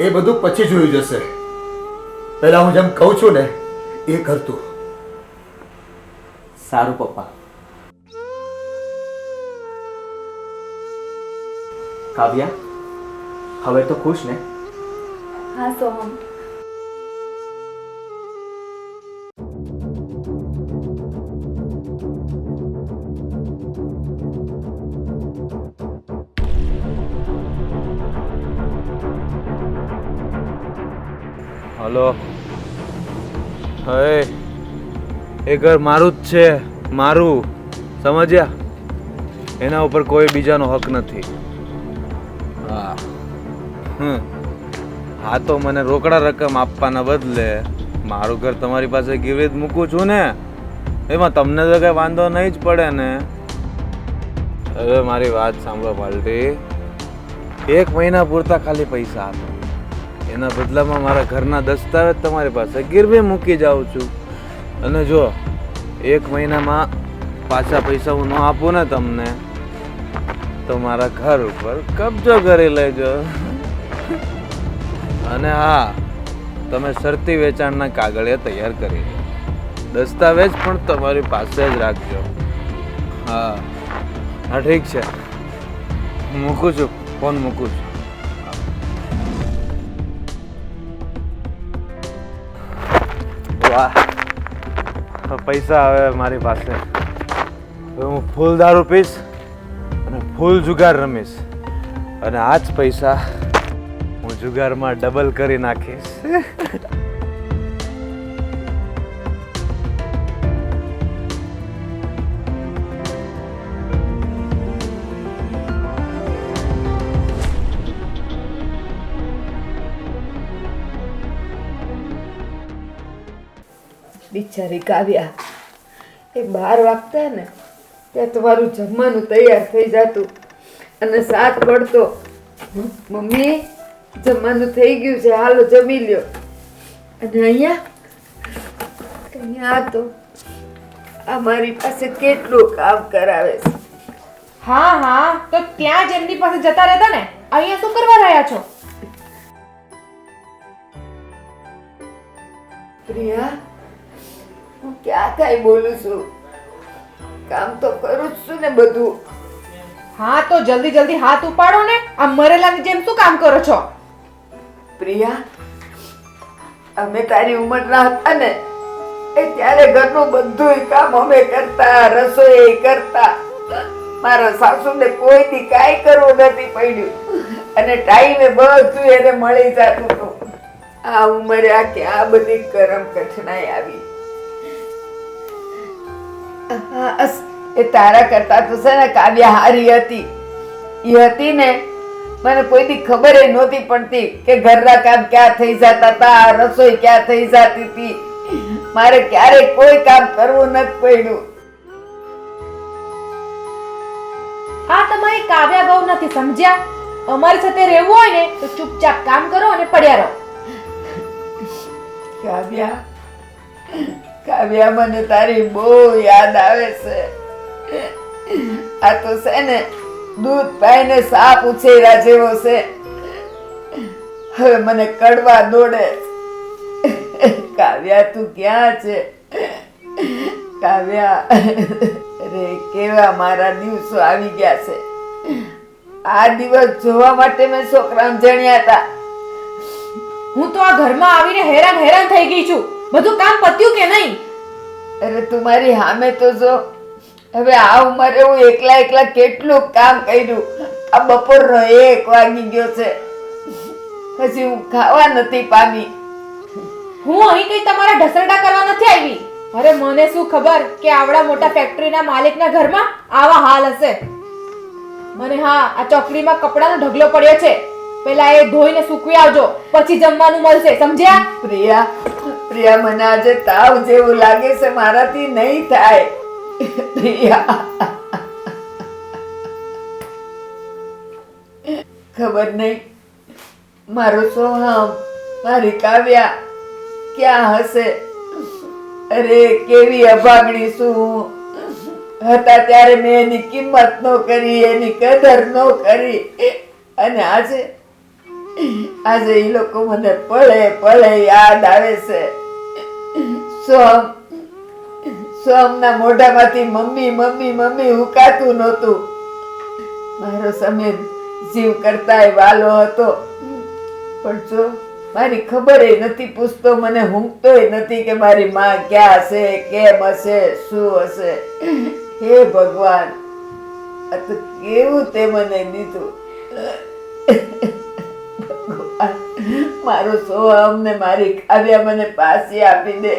એ બધું પછી જોયું જશે. પહેલા હું જેમ કહું છું ને એ કરતું. સારું પપ્પા. કાવ્યા, હવે તો ખુશ ને? હા સોહમ. હલો, હે, એ ઘર મારું જ છે, મારું, સમજ્યા? એના ઉપર કોઈ બીજાનો હક નથી. હા, હા, તો મને રોકડા રકમ આપવાના બદલે મારું ઘર તમારી પાસે ગીરવી જ મૂકું છું ને, એમાં તમને તો કઈ વાંધો નહીં જ પડે ને. હવે મારી વાત સાંભળો પાલટી, 1 મહિના પૂરતા ખાલી પૈસા આપો, એના બદલામાં મારા ઘરના દસ્તાવેજ તમારી પાસે ગીરવે મૂકી જાઉં છું. અને જો 1 મહિનામાં પાછા પૈસા હું ન આપું ને તમને, તો મારા ઘર ઉપર કબજો કરી લેજો. અને હા, તમે શરતી વેચાણના કાગળિયા તૈયાર કરી લો, દસ્તાવેજ પણ તમારી પાસે જ રાખજો. હા હા, ઠીક છે, મૂકું છું, ફોન મૂકું છું. વાહ, પૈસા હવે મારી પાસે. હવે હું ફૂલ દારૂ પીશ અને ફૂલ જુગાર રમીશ, અને આ જ પૈસા હું જુગારમાં ડબલ કરી નાખીશ. બિચારી કાવ્યા, એ 12 વાગતા ને ત્યાં તમારું જમવાનું તૈયાર થઈ જતું અને સાત પડતો, મમ્મી જમવાનું થઈ ગયું છે, હાલો જમી લ્યો. અને અહીંયા તો આ મારી પાસે કેટલું કામ કરાવે છે. હા હા, તો ત્યાં જ એમની પાસે જતા રહેતા ને, અહીંયા શું કરવા રહ્યા છો? પ્રિયા, હું ક્યાં કાંઈ બોલું છું, કામ તો કરું જ છું ને બધું. હા, તો જલ્દી જલ્દી હાથ ઉપાડો ને, આ મરેલાની જેમ શું કામ કરો છો? પ્રિયા, અમે તારી ઉંમરના હતા ને એ ત્યારે ઘરનું બધું કામ અમે કરતા, રસોઈ કરતા. મારા સાસુને કોઈથી કાંઈ કરવું નથી પડ્યું અને ટાઈમે બધું એને મળી જતું હતું. આ ઉંમરે આ ક્યાં બધી કરમ કઠણાઈ આવી. એ તારા કરતા તો છે ને કાવ્યા હારી હતી. એ હતી ને, મને કોઈ દી ખબર એ નહોતી પડતી કે ઘરના કામ ક્યાં થઈ જતા હતા, રસોઈ ક્યાં થઈ જતી હતી. મારે ક્યારેય કોઈ કામ કરવું નથી પડ્યું. આ તમારી કાવ્યા બહુ નથી, સમજ્યા? અમારી સાથે રહેવું હોય ને તો ચૂપચાપ કામ કરો અને પડ્યા રહો. કાવ્યા, કાવ્યા, મને તારી બહુ યાદ આવે છે. આ તો છે ને દૂધ પાઈને સાપ ઉછેરા જેવો છે. હવે મને કડવા દોડે. કાવ્યા, તું ક્યાં છે? કાવ્યા, અરે કેવા મારા દિવસો આવી ગયા છે. આ દિવસ જોવા માટે મેં છોકરામ જણ્યા હતા. હું તો આ ઘરમાં આવીને હેરાન હેરાન થઈ ગઈ છું. બધું કામ પત્યું કે નહીં? અરે તું મારી સામે તો જો. હવે આ ઉંમરે હું એકલા એકલા કેટલું કામ કર્યું. આ બપોરનો 1 વાગી ગયો છે. હજી હું ખાવા નથી પામી. હું અહીં કઈ તમારા ઢસરડા કરવા નથી આવી. અરે મને શું ખબર કે આવડા મોટા ફેક્ટરીના માલિકના ઘરમાં આવા હાલ હશે. અને હા, આ ચોકડીમાં કપડાનો ઢગલો પડ્યો છે, પેલા એ ધોઈને સૂકવી આવજો, પછી જમવાનું મળશે, સમજ્યા? પ્રિયા, પ્રિયા, મને આજે તાવ જેવું લાગે છે, મારાથી નહીં થાય. પ્રિયા, ખબર નહીં મારો સોહમ, મારી કાવ્યા ક્યાં હશે. અરે કેવી અભાગણી છું હું. હતા ત્યારે મેં એની કિંમત નો કરી, એની કદર નો કરી, અને આજે એ લોકો મને પળે પળે યાદ આવે છે. સોમના મોઢામાંથી મમ્મી મમ્મી મમ્મી ઉકાતું નહોતું. મારો સમીર જીવ કરતાય વાલો હતો, પણ જો મારી ખબર નથી પૂછતો, મને ઊંઘતોય નથી કે મારી માં ક્યાં હશે, કેમ હશે, શું હશે. હે ભગવાન, આ તો કેવું તે મને દીધું. ભગવાન, મારો સોહમ ને મારી કાવ્યા મને પાછી આપી દે.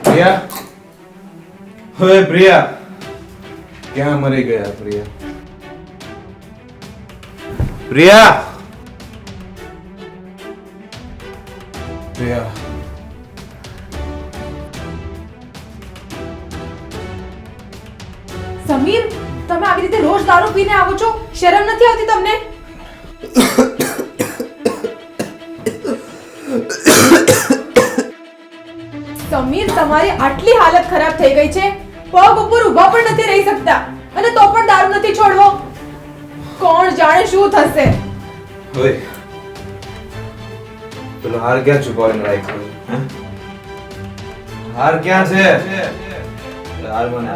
પ્રિયા, હવે પ્રિયા ક્યાં મરી ગયા? પ્રિયા, પ્રિયા, પ્રિયા, સમીર, તમે આવી રીતે રોજ દારૂ પીને આવો છો, શરમ નથી આવતી તમને? સમીર, તમારી આટલી હાલત ખરાબ થઈ ગઈ છે, પગ ઉપર ઊભા પણ નથી રહી શકતા, અને તો પણ દારૂ નથી છોડવો. કોણ જાણે શું થશે. ઓય, પેલો હાર ક્યાં છુપાવીને રાખ્યો? હે? હાર ક્યાં છે? હાર મને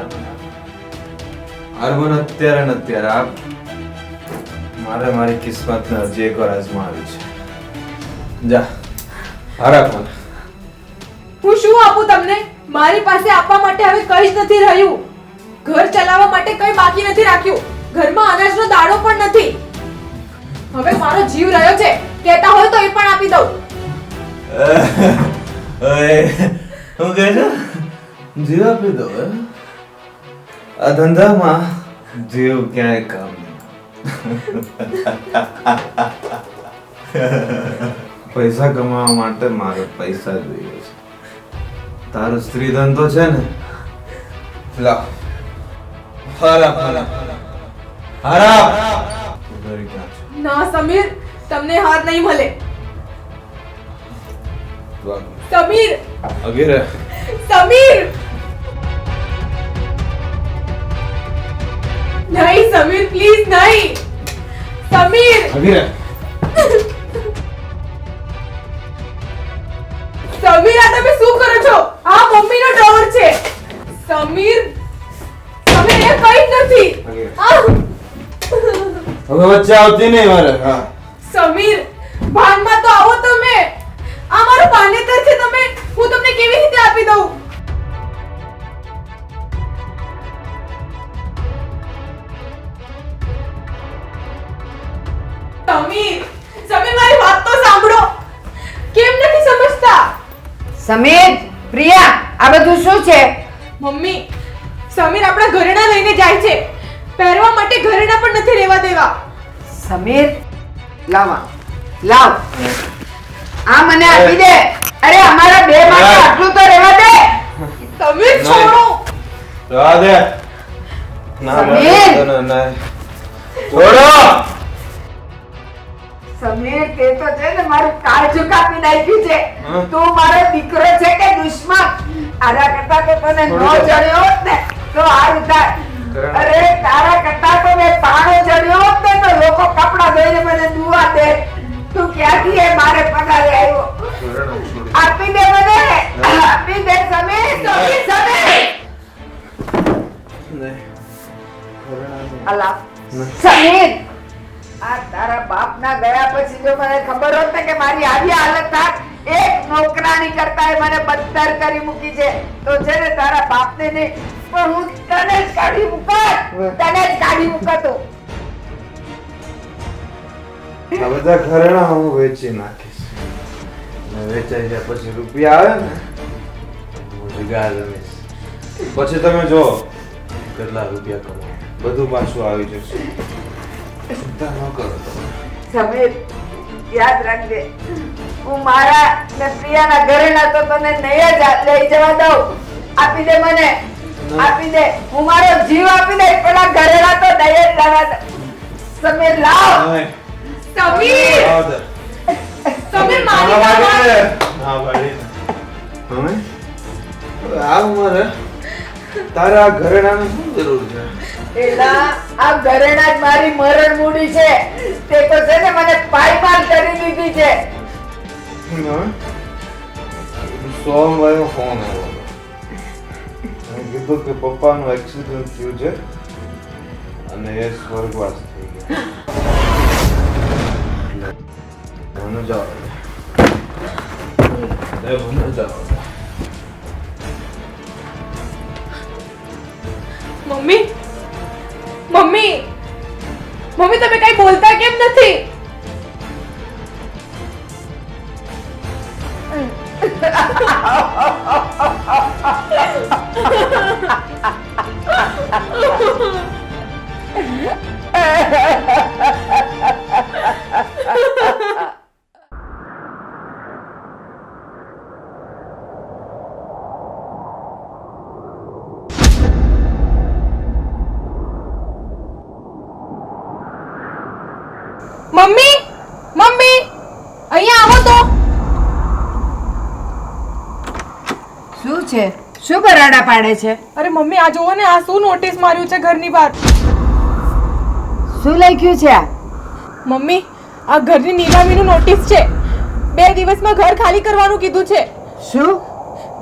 અત્યારે ને અત્યારે આપ. મારે મારી કિસ્મતને હજી એકવાર અજમાવી છે. જા, હાર આપ મને. હું શું આપું તમને? મારી પાસે આપવા માટે હવે કંઈ જ નથી રહ્યું. ઘર ચલાવવા માટે કંઈ બાકી નથી રાખ્યું. ઘરમાં અનાજનો દાણો પણ નથી. હવે મારો જીવ રહ્યો છે, કહેતા હોય તો એ પણ આપી દઉં. ઓય, હું કહે છે? જીવ આપી દો? આ ધંધામાં જીવ ક્યાંય કામ નહીં. પૈસા કમાવા માટે મારે પૈસા જોઈએ છે. તારો સ્ત્રી ધંધો છે ને, લાવ. હરાપ હરાપ હરાપ. ના સમીર, તમને હાર નહીં મળે. સમીર, અગીરે સમીર, નહીં સમીર, પ્લીઝ નહીં. સમીર, અગીરે સમીર, આ તમે શું કરો છો? આ મમ્મીનો ડોર છે. સમીર, સમીર, એ કંઈ જ નથી. હવે વચ્ચે આવતી નહીં મારે. હા સમીર, ભાનમાં તો આવો તમે. આ મારું પાનેતર છે. હું તમને કેવી રીતે આપી દઉં? સમીર, સમીર, મારી વાત તો સાંભળો. કેમ નથી સમજતા? સમીર, પ્રિયા, આ બધું શું છે? મમ્મી, સમીર આપણા ઘરેણા લઈને જાય છે. પહેરવા માટે ઘરેણા પણ નથી રહેવા દેવા. સમીર, લાવ. આ મને આપી દે. અરે અમારા બે માટે આટલું તો રહેવા દે. સમીર, છોડો. જવા દે. ના સમીર! ના છોડો. સમીર, તે તો છે ને મારું કાળજું કાપી નાખ્યું છે. તું મારો દીકરો છે કે દુશ્મન? આના કરતા તો તને ન જડ્યો હોત ને તો હારું થાય. અરે તારા કરતા તો મેં પાણો ચડ્યો હોત ને તો લોકો કપડા ધોઈને મને દુવા દે. તું ક્યાંથી એ મારે પગારે આવ્યો? આપી દે મને, આપી દે સમીર, સમીર. અલા સમીર, આ તારા બાપના ગયા પછી જો મને ખબર હોત ને કે મારી આવી હાલત થાત, એક નોકરાણી કરતા મને બદતર કરી મૂકી છે, તો છે ને તારા બાપને નહીં પણ હું તને જ કાઢી મૂકત, તને જ કાઢી મૂકતો. આ બધા ઘરેણા હું વેચી નાખીશ ને વેચાઈ જાય પછી રૂપિયા આવે ને હું જગા જમીશ. પછી તમે જો કેટલા રૂપિયા કમાવો, બધું પાછું આવી જશે. ચિંતા ન કરો તમે. સમીર, યાદ રાખજે, હું મારા ને પ્રિયાના ઘરેણા તો તને નહીં જ લઈ જવા દઉં. આપી દે મને, આપી દે, હું મારો જીવ આપી દઈશ પણ આ ઘરેણા તો નહીં જ લેવા દઉં. સમીર લાવ. નહીં. સમીર આવો દર. સમીર મારી વાત ના ભાઈ હવે આ ઉંમરે તારે આ ઘરેણાની શું જરૂર છે? એલા આ ઘરેણા જ મારી મરણ મૂડી છે. તે તો છે ને મને પાયમાલ કરી દીધી છે. સોમવારે ફોન આવ્યો મેં કીધું કે પપ્પાનું એક્સિડન્ટ થયું છે અને એ સ્વર્ગવાસ થઈ ગયા. મને જાવ મને જાવ. મમ્મી મમ્મી મમ્મી તમે કઈ બોલતા કેમ નથી? મમ્મી મમ્મી અહીંયા આવો તો. શું છે? શું બરાડા પાડે છે? અરે મમ્મી આ જુઓ ને, આ શું નોટિસ માર્યું છે ઘરની બહાર. શું લખ્યું છે આ? મમ્મી આ ઘરની નીલામીનું નોટિસ છે. 2 દિવસમાં ઘર ખાલી કરવાનું કીધું છે. શું?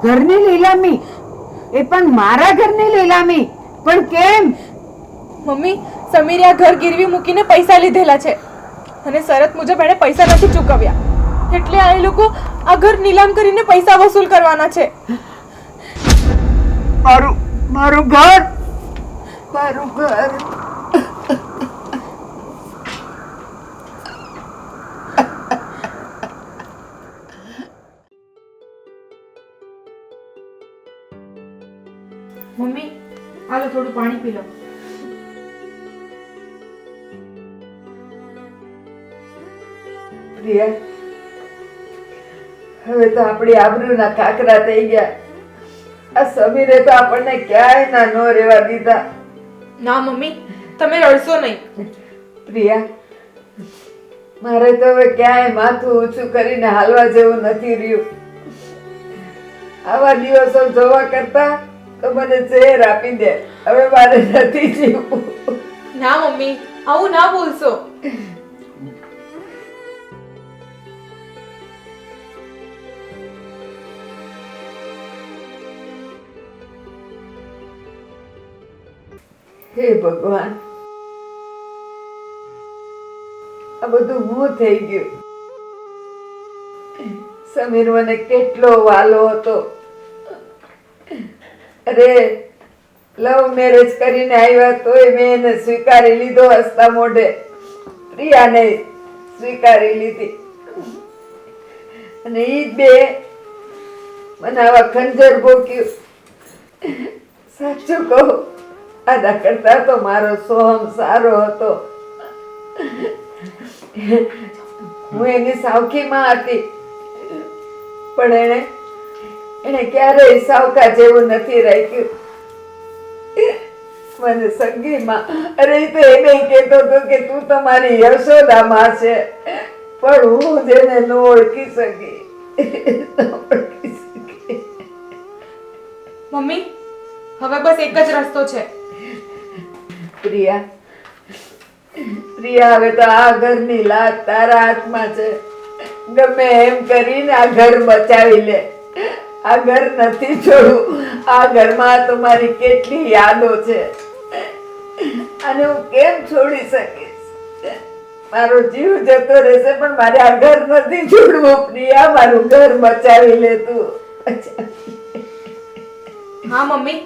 ઘરની લીલામી? એ પણ મારા ઘરની લીલામી? પણ કેમ? મમ્મી સમીરે આ ઘર ગીરવી મૂકીને પૈસા લીધેલા છે અને શરત મુજબ એણે પૈસા નથી ચૂકવ્યા, એટલે આ લોકો આ ઘર નીલામ કરીને પૈસા વસૂલ કરવાના છે. મારું મારું ઘર, મારું ઘર. મમ્મી હાલો થોડું પાણી પી લો. પ્રિયા, હવે તો આપણી આબરૂના કાકરા થઈ ગયા. આ સમીરે તો આપણને ક્યાંય ના નો રહેવા દીધા. ના મમ્મી તમે રડશો નહીં. પ્રિયા, મારે તો હવે ક્યાંય માથું ઊંચું કરીને હાલવા જેવું નથી રહ્યું. આવા દિવસો જોવા કરતા તો મને ઝેર આપી દે. હવે મારે નથી જીવવું. ના મમ્મી આવું ના બોલશો. હે ભગવાન, આ બધું હું થઈ ગયું. સમીર મને કેટલો વાલો હતો. અરે લવ મેરેજ કરીને આવ્યા તોય મેં એને સ્વીકારી લીધો હસતા મોઢે. પ્રિયાને સ્વીકારી લીધી અને ઈ બે મને આવા ખંજર ભોક્યું. સાચું કહું, આના કરતા તો મારો સોહમ સારો હતો. હું એની સાવકીમાં હતી પણ એને ક્યારેય સાવકા જેવું નથી રાખ્યું. મને સંગીમાં, અરે તો એને કહેતો હતો કે તું તમારી યશોદામાં છે, પણ હું જેને ન ઓળખી શકી. મમ્મી હવે બસ એક જ રસ્તો છે. પ્રિયા પ્રિયા, હવે તો આ ઘરની લાત તારા હાથમાં છે. ગમે એમ કરીને આ ઘર બચાવી લે. આ ઘર નથી છોડવું. આ ઘરમાં તો મારી કેટલી યાદો છે, અને હું કેમ છોડી શકીશ? મારો જીવ જતો રહેશે પણ મારે આ ઘર નથી છોડવું. પ્રિયા, મારું ઘર બચાવી લે તું. હા મમ્મી,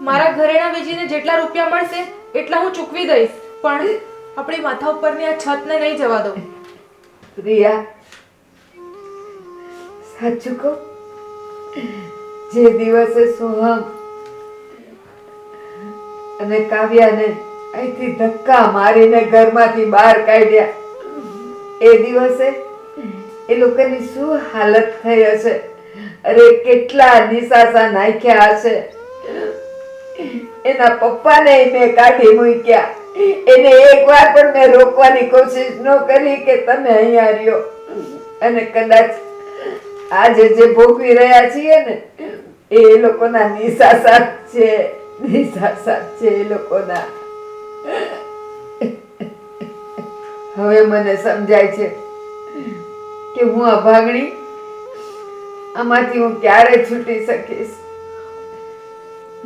મારા ઘરેણા વેચીને જેટલા રૂપિયા મળશે એટલા હું ચૂકવી દઈશ, પણ આપણી માથા ઉપરની આ છતને નહીં જવા દઉં. પ્રિયા, સાચું કહું, જે દિવસે સોહમ અને કાવ્યાને અહીંથી ધક્કા મારીને ઘરમાંથી બહાર કાઢ્યા, એ દિવસે એ લોકોની શું હાલત થઈ હશે? અરે કેટલા નિસાસા નાખ્યા હશે. એના પપ્પાને મેં કાઢી મૂક્યા. એને એકવાર પણ મેં રોકવાની કોશિશ ન કરી કે તમે અહીંયા રહ્યો. અને કદાચ આજે જે ભોગવી રહ્યા છીએ ને, એ લોકોના નિસાસા છે. નિસાસા છે એ લોકોના. હવે મને સમજાય છે કે હું અભાગણી, આમાંથી હું ક્યારે છૂટી શકીશ.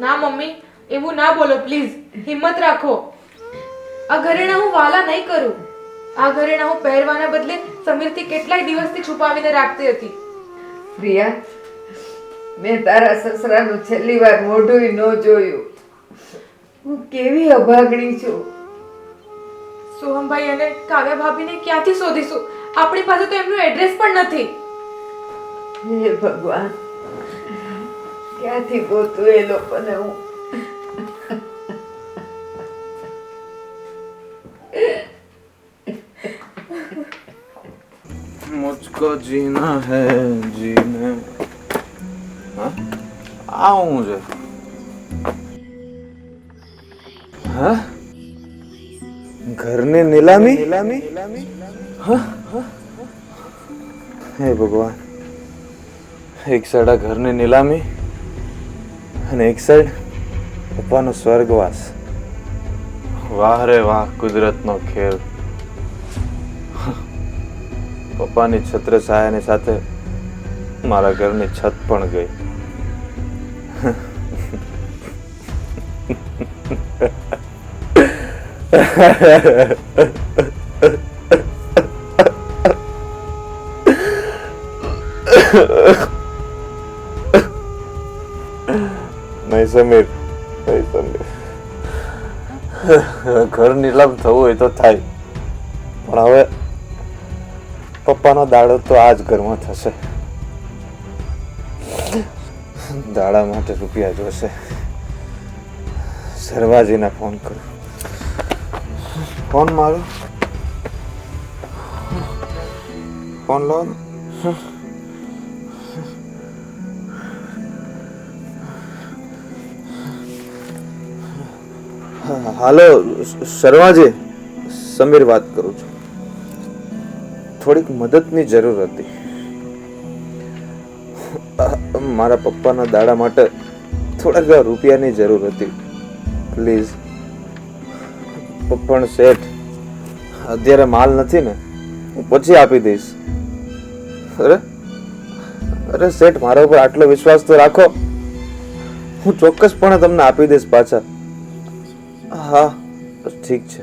ના મમ્મી, એવું ના બોલો પ્લીઝ. હિંમત રાખો. આ ઘરેણા હું વાલા નહીં કરું. આ ઘરેણા હું પહેરવાના બદલે સમીરથી કેટલાય દિવસથી છુપાવીને રાખતી હતી. પ્રિયા, મેં તારા સસરાનું છેલ્લી વાર મોઢું ન જોયું. હું કેવી અભાગણી છું. સોહમભાઈ અને કાવ્યા ભાભીને ક્યાંથી શોધીશું? આપણી પાસે તો એમનું એડ્રેસ પણ નથી. હે ભગવાન, ક્યાંથી ગોતું એ લોકોને હું? मुझको जीना है जीने. हाँ આ હું છે? હા, ઘરની નીલામી? હા, હે ભગવાન, એક સાઈડ આ ઘરની નીલામી અને એક સાઈડ પપ્પાનો સ્વર્ગવાસ. વાહ રે વાહ, કુદરતનો ખેલ. પપ્પાની છત્રછાયાની સાથે મારા ઘરની છત પણ ગઈ. નહીં સમીર, નહીં સમીર, ઘર નીલામ થવું હોય તો થાય, પણ હવે પપ્પાનો દાડો તો આ જ ઘરમાં થશે. દાડા માટે રૂપિયા જોશે. સરવાજીને ફોન કરું. ફોન મારો, ફોન લો. હાલો શર્માજી, સમીર વાત કરું છું. થોડીક મદદની જરૂર હતી. મારા પપ્પાના દાડા માટે થોડાક રૂપિયાની જરૂર હતી. પ્લીઝ. પણ શેઠ, અત્યારે માલ નથી ને, હું પછી આપી દઈશ. અરે અરે શેઠ, મારા ઉપર આટલો વિશ્વાસ તો રાખો. હું ચોક્કસપણે તમને આપી દઈશ પાછા. હા, ઠીક છે.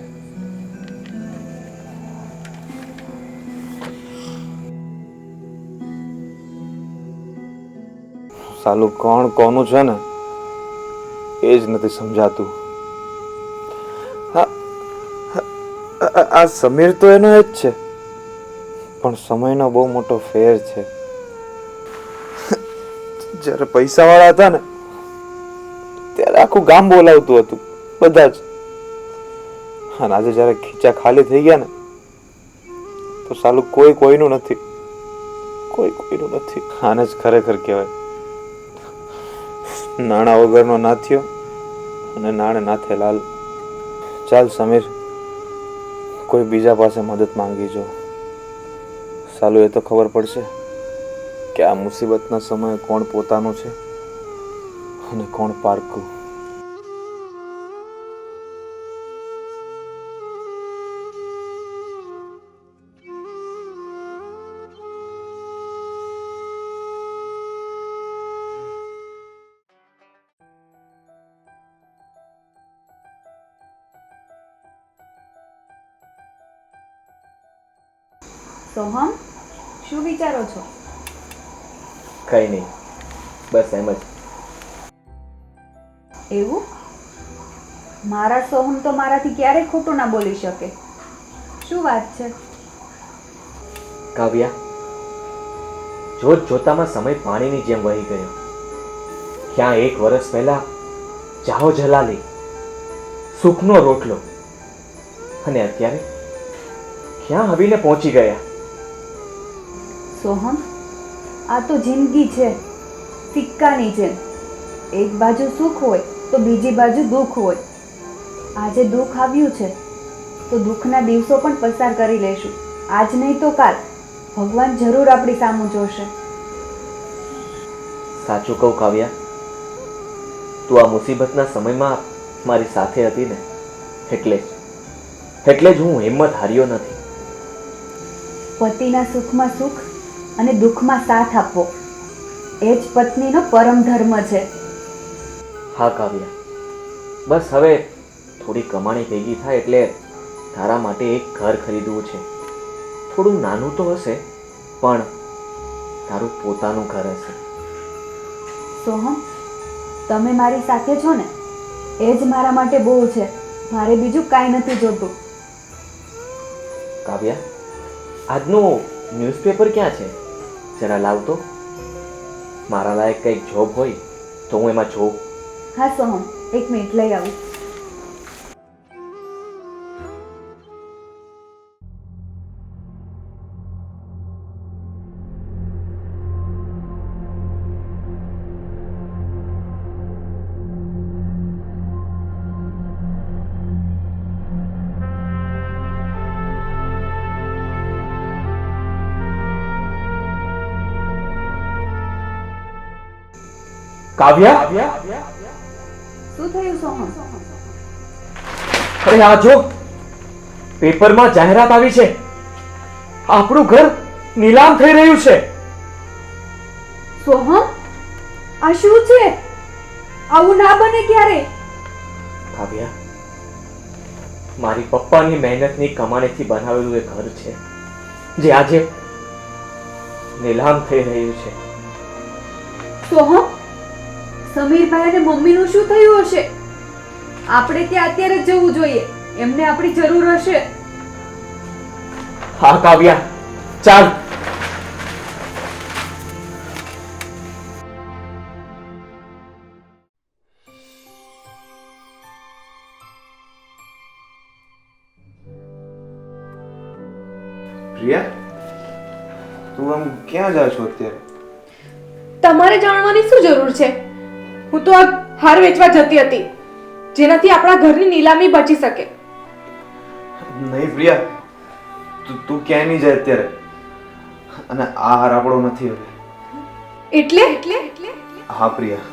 સાલું કોણ કોનું છે ને એ જ નથી સમજાતું. આ સમીર તો એનો જ છે, પણ સમયનો બહુ મોટો ફેર છે. જ્યારે પૈસા વાળા હતા ને ત્યારે આખું ગામ બોલાવતું હતું, બધા જ. અને આજે જ્યારે ખીચા ખાલી થઈ ગયા ને તો સાલું કોઈ કોઈનું નથી, કોઈ કોઈનું નથી. આને જ ખરેખર કહેવાય નાણાં વગરનો નાથ્યો અને નાણે નાથે લાલ. ચાલ સમીર, કોઈ બીજા પાસે મદદ માંગી જો. સાલું એ તો ખબર પડશે કે આ મુસીબતના સમયે કોણ પોતાનું છે અને કોણ પારકું. સોહમ, શું વિચારો છો? કંઈ નહીં, બસ એમ જ. એવું? મારા સોહમ તો મારાથી ક્યારેય ખોટું ના બોલી શકે. શું વાત છે? કાવ્યા, જોત જોતામાં સમય પાણીની જેમ વહી ગયો. ક્યાં 1 વર્ષ પહેલા જાહો જલાલી, સુખનો રોટલો, અને અત્યારે ક્યાં આવીને પહોંચી ગયા. સોહમ, આ તો જિંદગી છે, સિક્કાની જેમ. એક બાજુ સુખ હોય તો બીજી બાજુ દુઃખ હોય. આજે દુઃખ આવ્યું છે તો દુઃખના દિવસો પણ પસાર કરી લેશું. આજ નહીં તો કાલ ભગવાન જરૂર આપણી સામું જોશે. સાચું કહું કાવ્યા, તું આ મુસીબતના સમયમાં મારી સાથે હતી ને, એટલે જ હું હિંમત હાર્યો નથી. પતિના સુખમાં સુખ અને દુઃખમાં સાથ આપવો એ જ પત્નીનો પરમ ધર્મ છે. હા કાવ્યા, બસ હવે થોડી કમાણી ભેગી થાય એટલે તારા માટે એક ઘર ખરીદવું છે. થોડું નાનું તો હશે પણ તારું પોતાનું ઘર હશે. સોહમ, તમે મારી સાથે છો ને, એ જ મારા માટે બહુ છે. મારે બીજું કાંઈ નથી જોતું. કાવ્યા, આજનું ન્યૂઝપેપર ક્યાં છે? જરા લાવતો. મારા લાયક કંઈક જોબ હોય તો હું એમાં જોઉં. હા સોહમ, 1 મિનિટ લઈ આવું. કાવ્યા, શું થયું સોહમ? અરે આ જો, પેપરમાં જાહેરાત આવી છે. આપણું ઘર નીલામ થઈ રહ્યું છે. સોહમ, આ શું છે? આવું ના બને ક્યારે. કાવ્યા, મારી પપ્પાની મહેનતની કમાણીથી બનાવેલું એક ઘર છે જે આજે નીલામ થઈ રહ્યું છે. સોહમ, સમીરભાઈ અને મમ્મીનું શું થયું હશે? આપણે ત્યાં અત્યારે જ જવું જોઈએ. એમને આપણી જરૂર હશે. હા કાવ્યા, ચાલ. પ્રિયા, તું આમ ક્યાં જા છો અત્યારે? તમારે જાણવાની શું જરૂર છે? હું તો આ હાર વેચવા જતી હતી, જેનાથી આપણા ઘરની નીલામી બચી શકે. નહીં પ્રિયા, તું ક્યાંય નહીં જાય અત્યારે. અને આ હાર આપણો નથી હવે. એટલે હા પ્રિયા,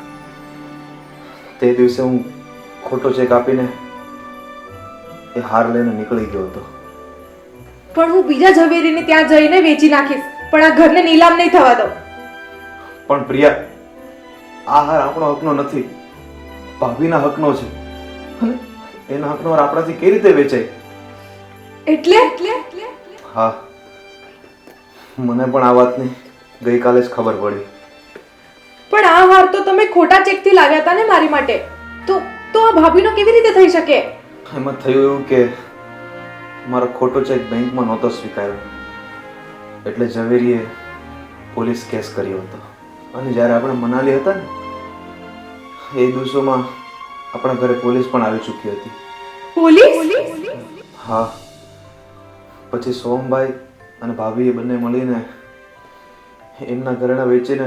તે દિવસે હું ખોટો ચેક આપીને એ હાર લઈને નીકળી ગયો હતો. પણ હું બીજા ઝવેરીને ત્યાં જઈને વેચી નાખીશ, પણ આ ઘરને નીલામ નહીં થવા દઉં. પણ પ્રિયા, આ હાર આપણો હકનો નથી, ભાભીના હકનો છે. અને એના હકનો હાર આપણાથી કઈ રીતે વેચાય? એટલે હા, મને પણ આ વાતની ગઈકાલે જ ખબર પડી. પણ આ હાર તો તમે ખોટા ચેકથી લાવ્યા હતા ને મારી માટે. તો આ ભાભીનો કેવી રીતે થઈ શકે? એમાં થયું એવું કે મારો ખોટો ચેક બેંકમાં નહોતો સ્વીકાર્યો, એટલે ઝવેરીએ પોલીસ કેસ કર્યો હતો. અને જ્યારે આપણે મનાલી હતા ને, એ દિવસોમાં આપણા ઘરે પોલીસ પણ આવી ચૂકી હતી. પોલીસ? હા, પછી સોમભાઈ અને ભાભીએ બંને મળીને એમના ઘરેણા વેચીને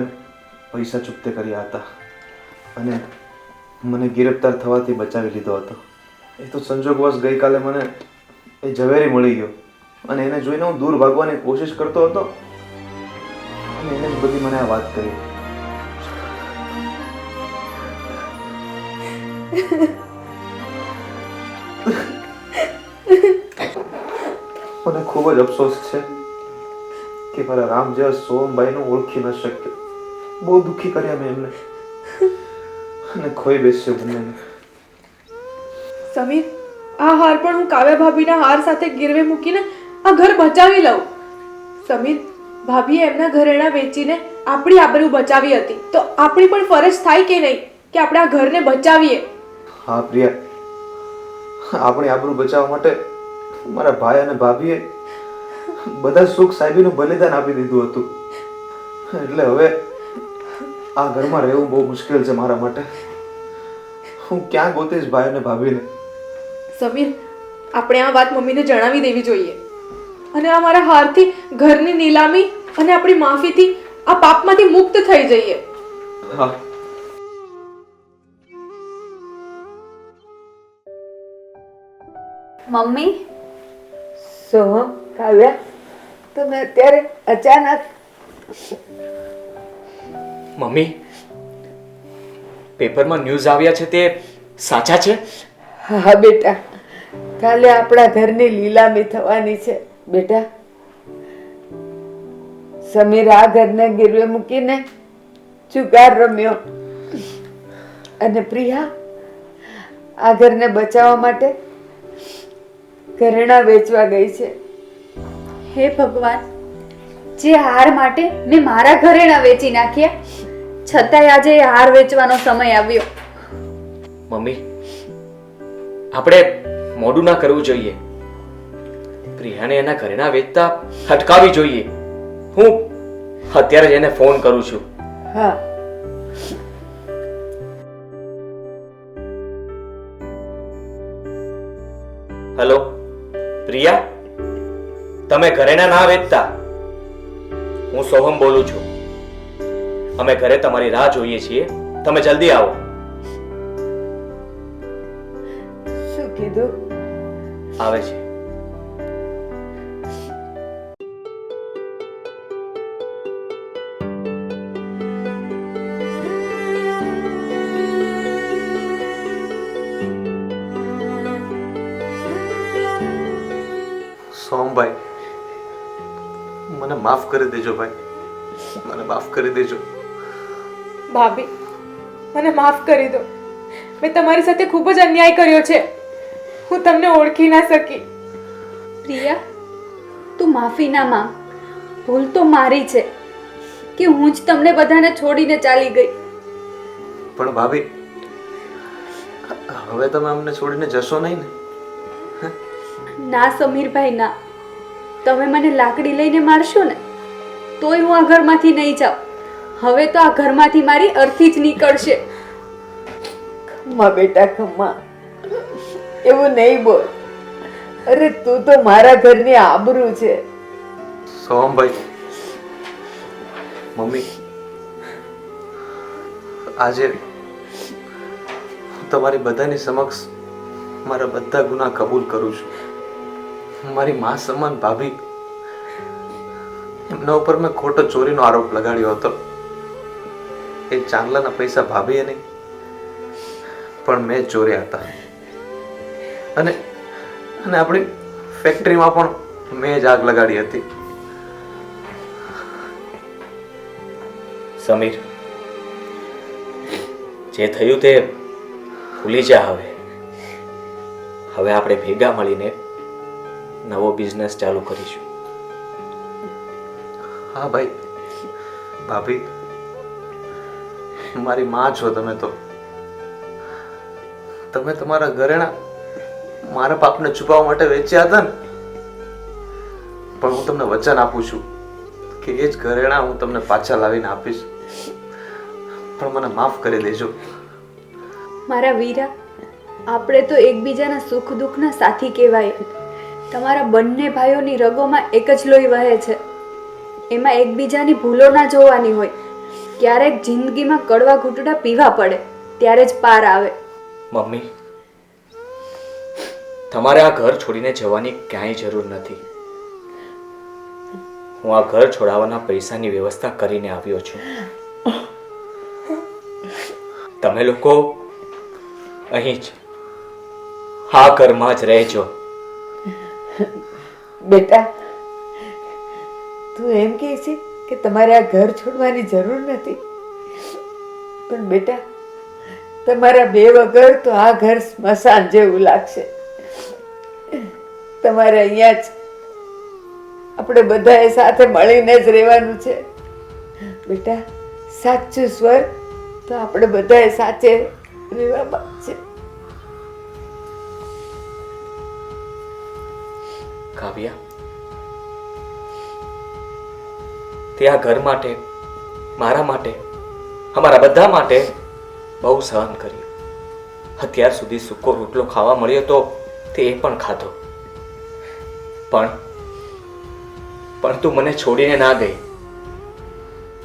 પૈસા ચૂકતે કર્યા હતા અને મને ગિરફ્તાર થવાથી બચાવી લીધો હતો. એ તો સંજોગવશ ગઈકાલે મને એ ઝવેરી મળી ગયો અને એને જોઈને હું દૂર ભાગવાની કોશિશ કરતો હતો અને એને જ બધી મને આ વાત કરી. મને ખૂબ જ અફસોસ છે કે મારા રામ જેવા સોમભાઈને ઓળખી ન શક્યો. બહુ દુઃખી કર્યા મેં એમને અને ખોઈ બેસ્યો બંનેને. સમીર, આ હાર પણ હું કાવ્યા ભાભીના હાર સાથે ગીરવે મૂકીને આ ઘર બચાવી લઉં. સમીર, ભાભીએ એમના ઘરેણાં વેચીને આપણી આબરૂ બચાવી હતી, તો આપણી પણ ફરજ થાય કે નહીં કે આપણે આ ઘરને બચાવીએ? હા પ્રિયા, આપણી આબરૂ બચાવવા માટે મારા ભાઈ અને ભાભીએ બધા સુખ સાહેબીનું બલિદાન આપી દીધું હતું. એટલે હવે આ ઘરમાં રહેવું બહુ મુશ્કેલ છે મારા માટે. હું ક્યાં ગોતીશ ભાઈ અને ભાભીને? સમીર, આપણે આ વાત મમ્મીને જણાવી દેવી જોઈએ અને આ મારા હારથી ઘરની નીલામી અને આપણી માફીથી આ પાપમાંથી મુક્ત થઈ જઈએ. હા. મમ્મી, સોહમ, કાવ્યા, તમે અત્યારે અચાનક? મમ્મી, પેપરમાં ન્યૂઝ આવ્યા છે તે સાચા છે? હા બેટા, કાલે આપણા ઘરની લીલામી થવાની છે બેટા. સમીર આ ઘરને ગીરવે મૂકીને જુગાર રમ્યો અને પ્રિયા આ ઘરને બચાવવા માટે ઘરેણાં વેચવા ગઈ છે. હે ભગવાન, જે હાર માટે મેં મારા ઘરેણાં વેચી નાખ્યા, છતાંય આજે એ હાર વેચવાનો સમય આવ્યો. મમ્મી, આપણે મોડું ના કરવું જોઈએ. પ્રિયાને એના ઘરેણાં વેચતા અટકાવવી જોઈએ. હું અત્યારે જ એને ફોન કરું છું. હા. હેલો પ્રિયા, તમે ઘરેણાં ના વેચતા. હું સોહમ બોલું છું. અમે ઘરે તમારી રાહ જોઈએ છીએ. તમે જલ્દી આવો. શું કીધું? આવે છે. સોમભાઈ, મને માફ કરી દેજો ભાઈ, મને માફ કરી દેજો. ભાભી, મને માફ કરી દો. મેં તમારી સાથે ખૂબ જ અન્યાય કર્યો છે. હું તમને ઓળખી ના શકી. પ્રિયા, તું માફી ના માંગ. ભૂલ તો મારી છે કે હું જ તમને બધાને છોડીને ચાલી ગઈ. પણ ભાભી, હવે તમે અમને છોડીને જશો નહીં ને? ના સમીરભાઈ, ના. તમે મને લાકડી લઈને મારશો ને તોય હું આ ઘરમાંથી નહીં જાઉં. હવે તો આ ઘરમાંથી મારી અર્થી જ નીકળશે. ખમ્મા બેટા, ખમ્મા, એવું નહીં બોલ. અરે તું તો મારા ઘરની આબરૂ છે. સોમભાઈ, મમ્મી, આજે હું તમારી બધાની સમક્ષ મારા બધા ગુનાહ કબૂલ કરું છું. મારી મા સમાન ભાભી, એમના ઉપર મેં ખોટો ચોરીનો આરોપ લગાડ્યો હતો. એ ચાંદલાના પૈસા ભાભીએ નહીં પણ મેં જ ચોર્યા હતા. અને અને આપણી ફેક્ટરીમાં પણ મેં જ આગ લગાડી હતી. સમીર, જે થયું તે ભૂલી જા. હવે આપણે ભેગા મળીને નવો બિઝનેસ ચાલુ કરીશું. હા ભાઈ, ભાભી, મારી માં છો તમે તો. તમે તમારા ઘરેણાં મારા પાપને છુપાવવા માટે વેચ્યા હતા ને, પણ હું તમને વચન આપું છું કે એ જ ઘરેણાં હું તમને પાછા લાવીને આપીશ. પણ મને માફ કરી દેજો. મારા વીરા, આપણે તો એકબીજાના સુખ દુઃખના સાથી કહેવાય. તમારા બંને ભાઈઓની રગોમાં એક જ લોહી વહે છે. એમાં એકબીજાની ભૂલો ના જોવાની હોય. ક્યારેક જિંદગીમાં કડવા ઘૂંટડા પીવા પડે ત્યારે જ પાર આવે. મમ્મી, તમારે આ ઘર છોડીને જવાની ક્યાંય જરૂર નથી. હું આ ઘર છોડાવવાના પૈસાની વ્યવસ્થા કરીને આવ્યો છું. તમે લોકો અહીં જ આ ઘરમાં જ રહેજો. બેટા, તું એમ કહે છે કે તમારે આ ઘર છોડવાની જરૂર નથી, પણ બેટા, તમારા બે વગર તો આ ઘર સ્મશાન જેવું લાગશે. તમારે અહીંયા જ આપણે બધાએ સાથે મળીને જ રહેવાનું છે બેટા. સાચું સ્વર તો આપણે બધાએ સાચે રહેવામાં છે. કાવ્યા, તે આ ઘર માટે, મારા માટે, અમારા બધા માટે બહુ સહન કર્યું. અત્યાર સુધી સૂકો રોટલો ખાવા મળ્યો તો તે એ પણ ખાધો. પણ તું મને છોડીને ના ગઈ.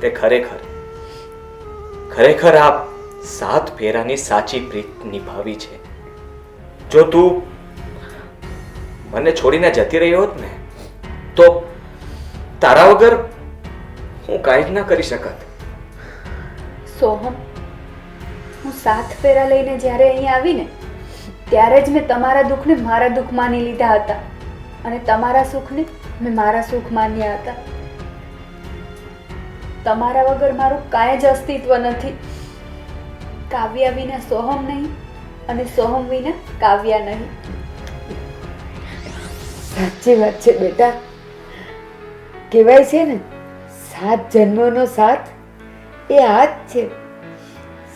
તે ખરેખર આ 7 ફેરાની સાચી પ્રીત નિભાવી છે. જો તું મને છોડીને જતી રહી હોત ને તો તારા વગર હું કાંઈ જ ના કરી શકત. સોહમ, હું 7 ફેરા લઈને જ્યારે અહીંયા આવીને ત્યારે જ મેં તમારા દુઃખને મારા દુઃખ માની લીધા હતા અને તમારા સુખને મેં મારા સુખ માન્યા હતા. તમારા વગર મારું કાંઈ જ અસ્તિત્વ નથી. કાવ્યા વિના સોહમ નહીં અને સોહમ વિના કાવ્યા નહીં. સાચી વાત છે બેટા. કહેવાય છે ને 7 જન્મોનો સાથ એ આ જ છે.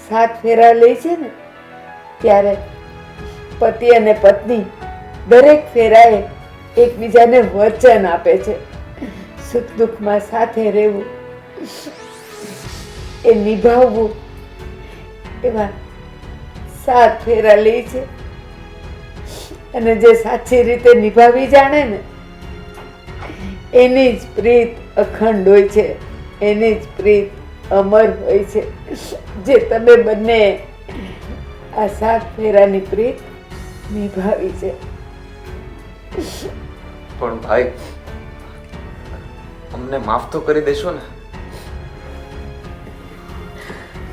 7 ફેરા લે છે ને ત્યારે પતિ અને પત્ની દરેક ફેરાએ એકબીજાને વચન આપે છે સુખ દુઃખમાં સાથે રહેવું, એ નિભાવવું. એવા 7 ફેરા લે છે અને જે સાચી રીતે નિભાવી જાણે ને એની જ પ્રીત અખંડ હોય છે, એની જ પ્રીત અમર હોય છે. જે તમે બંને આ 7 ફેરાની પ્રીત નિભાવી છે. પણ ભાઈ, અમને માફ તો કરી દેશો ને?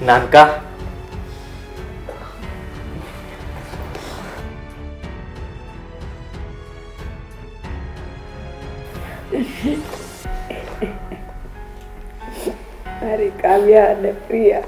નાનકા, મારી કાવ્યા અને પ્રિયા,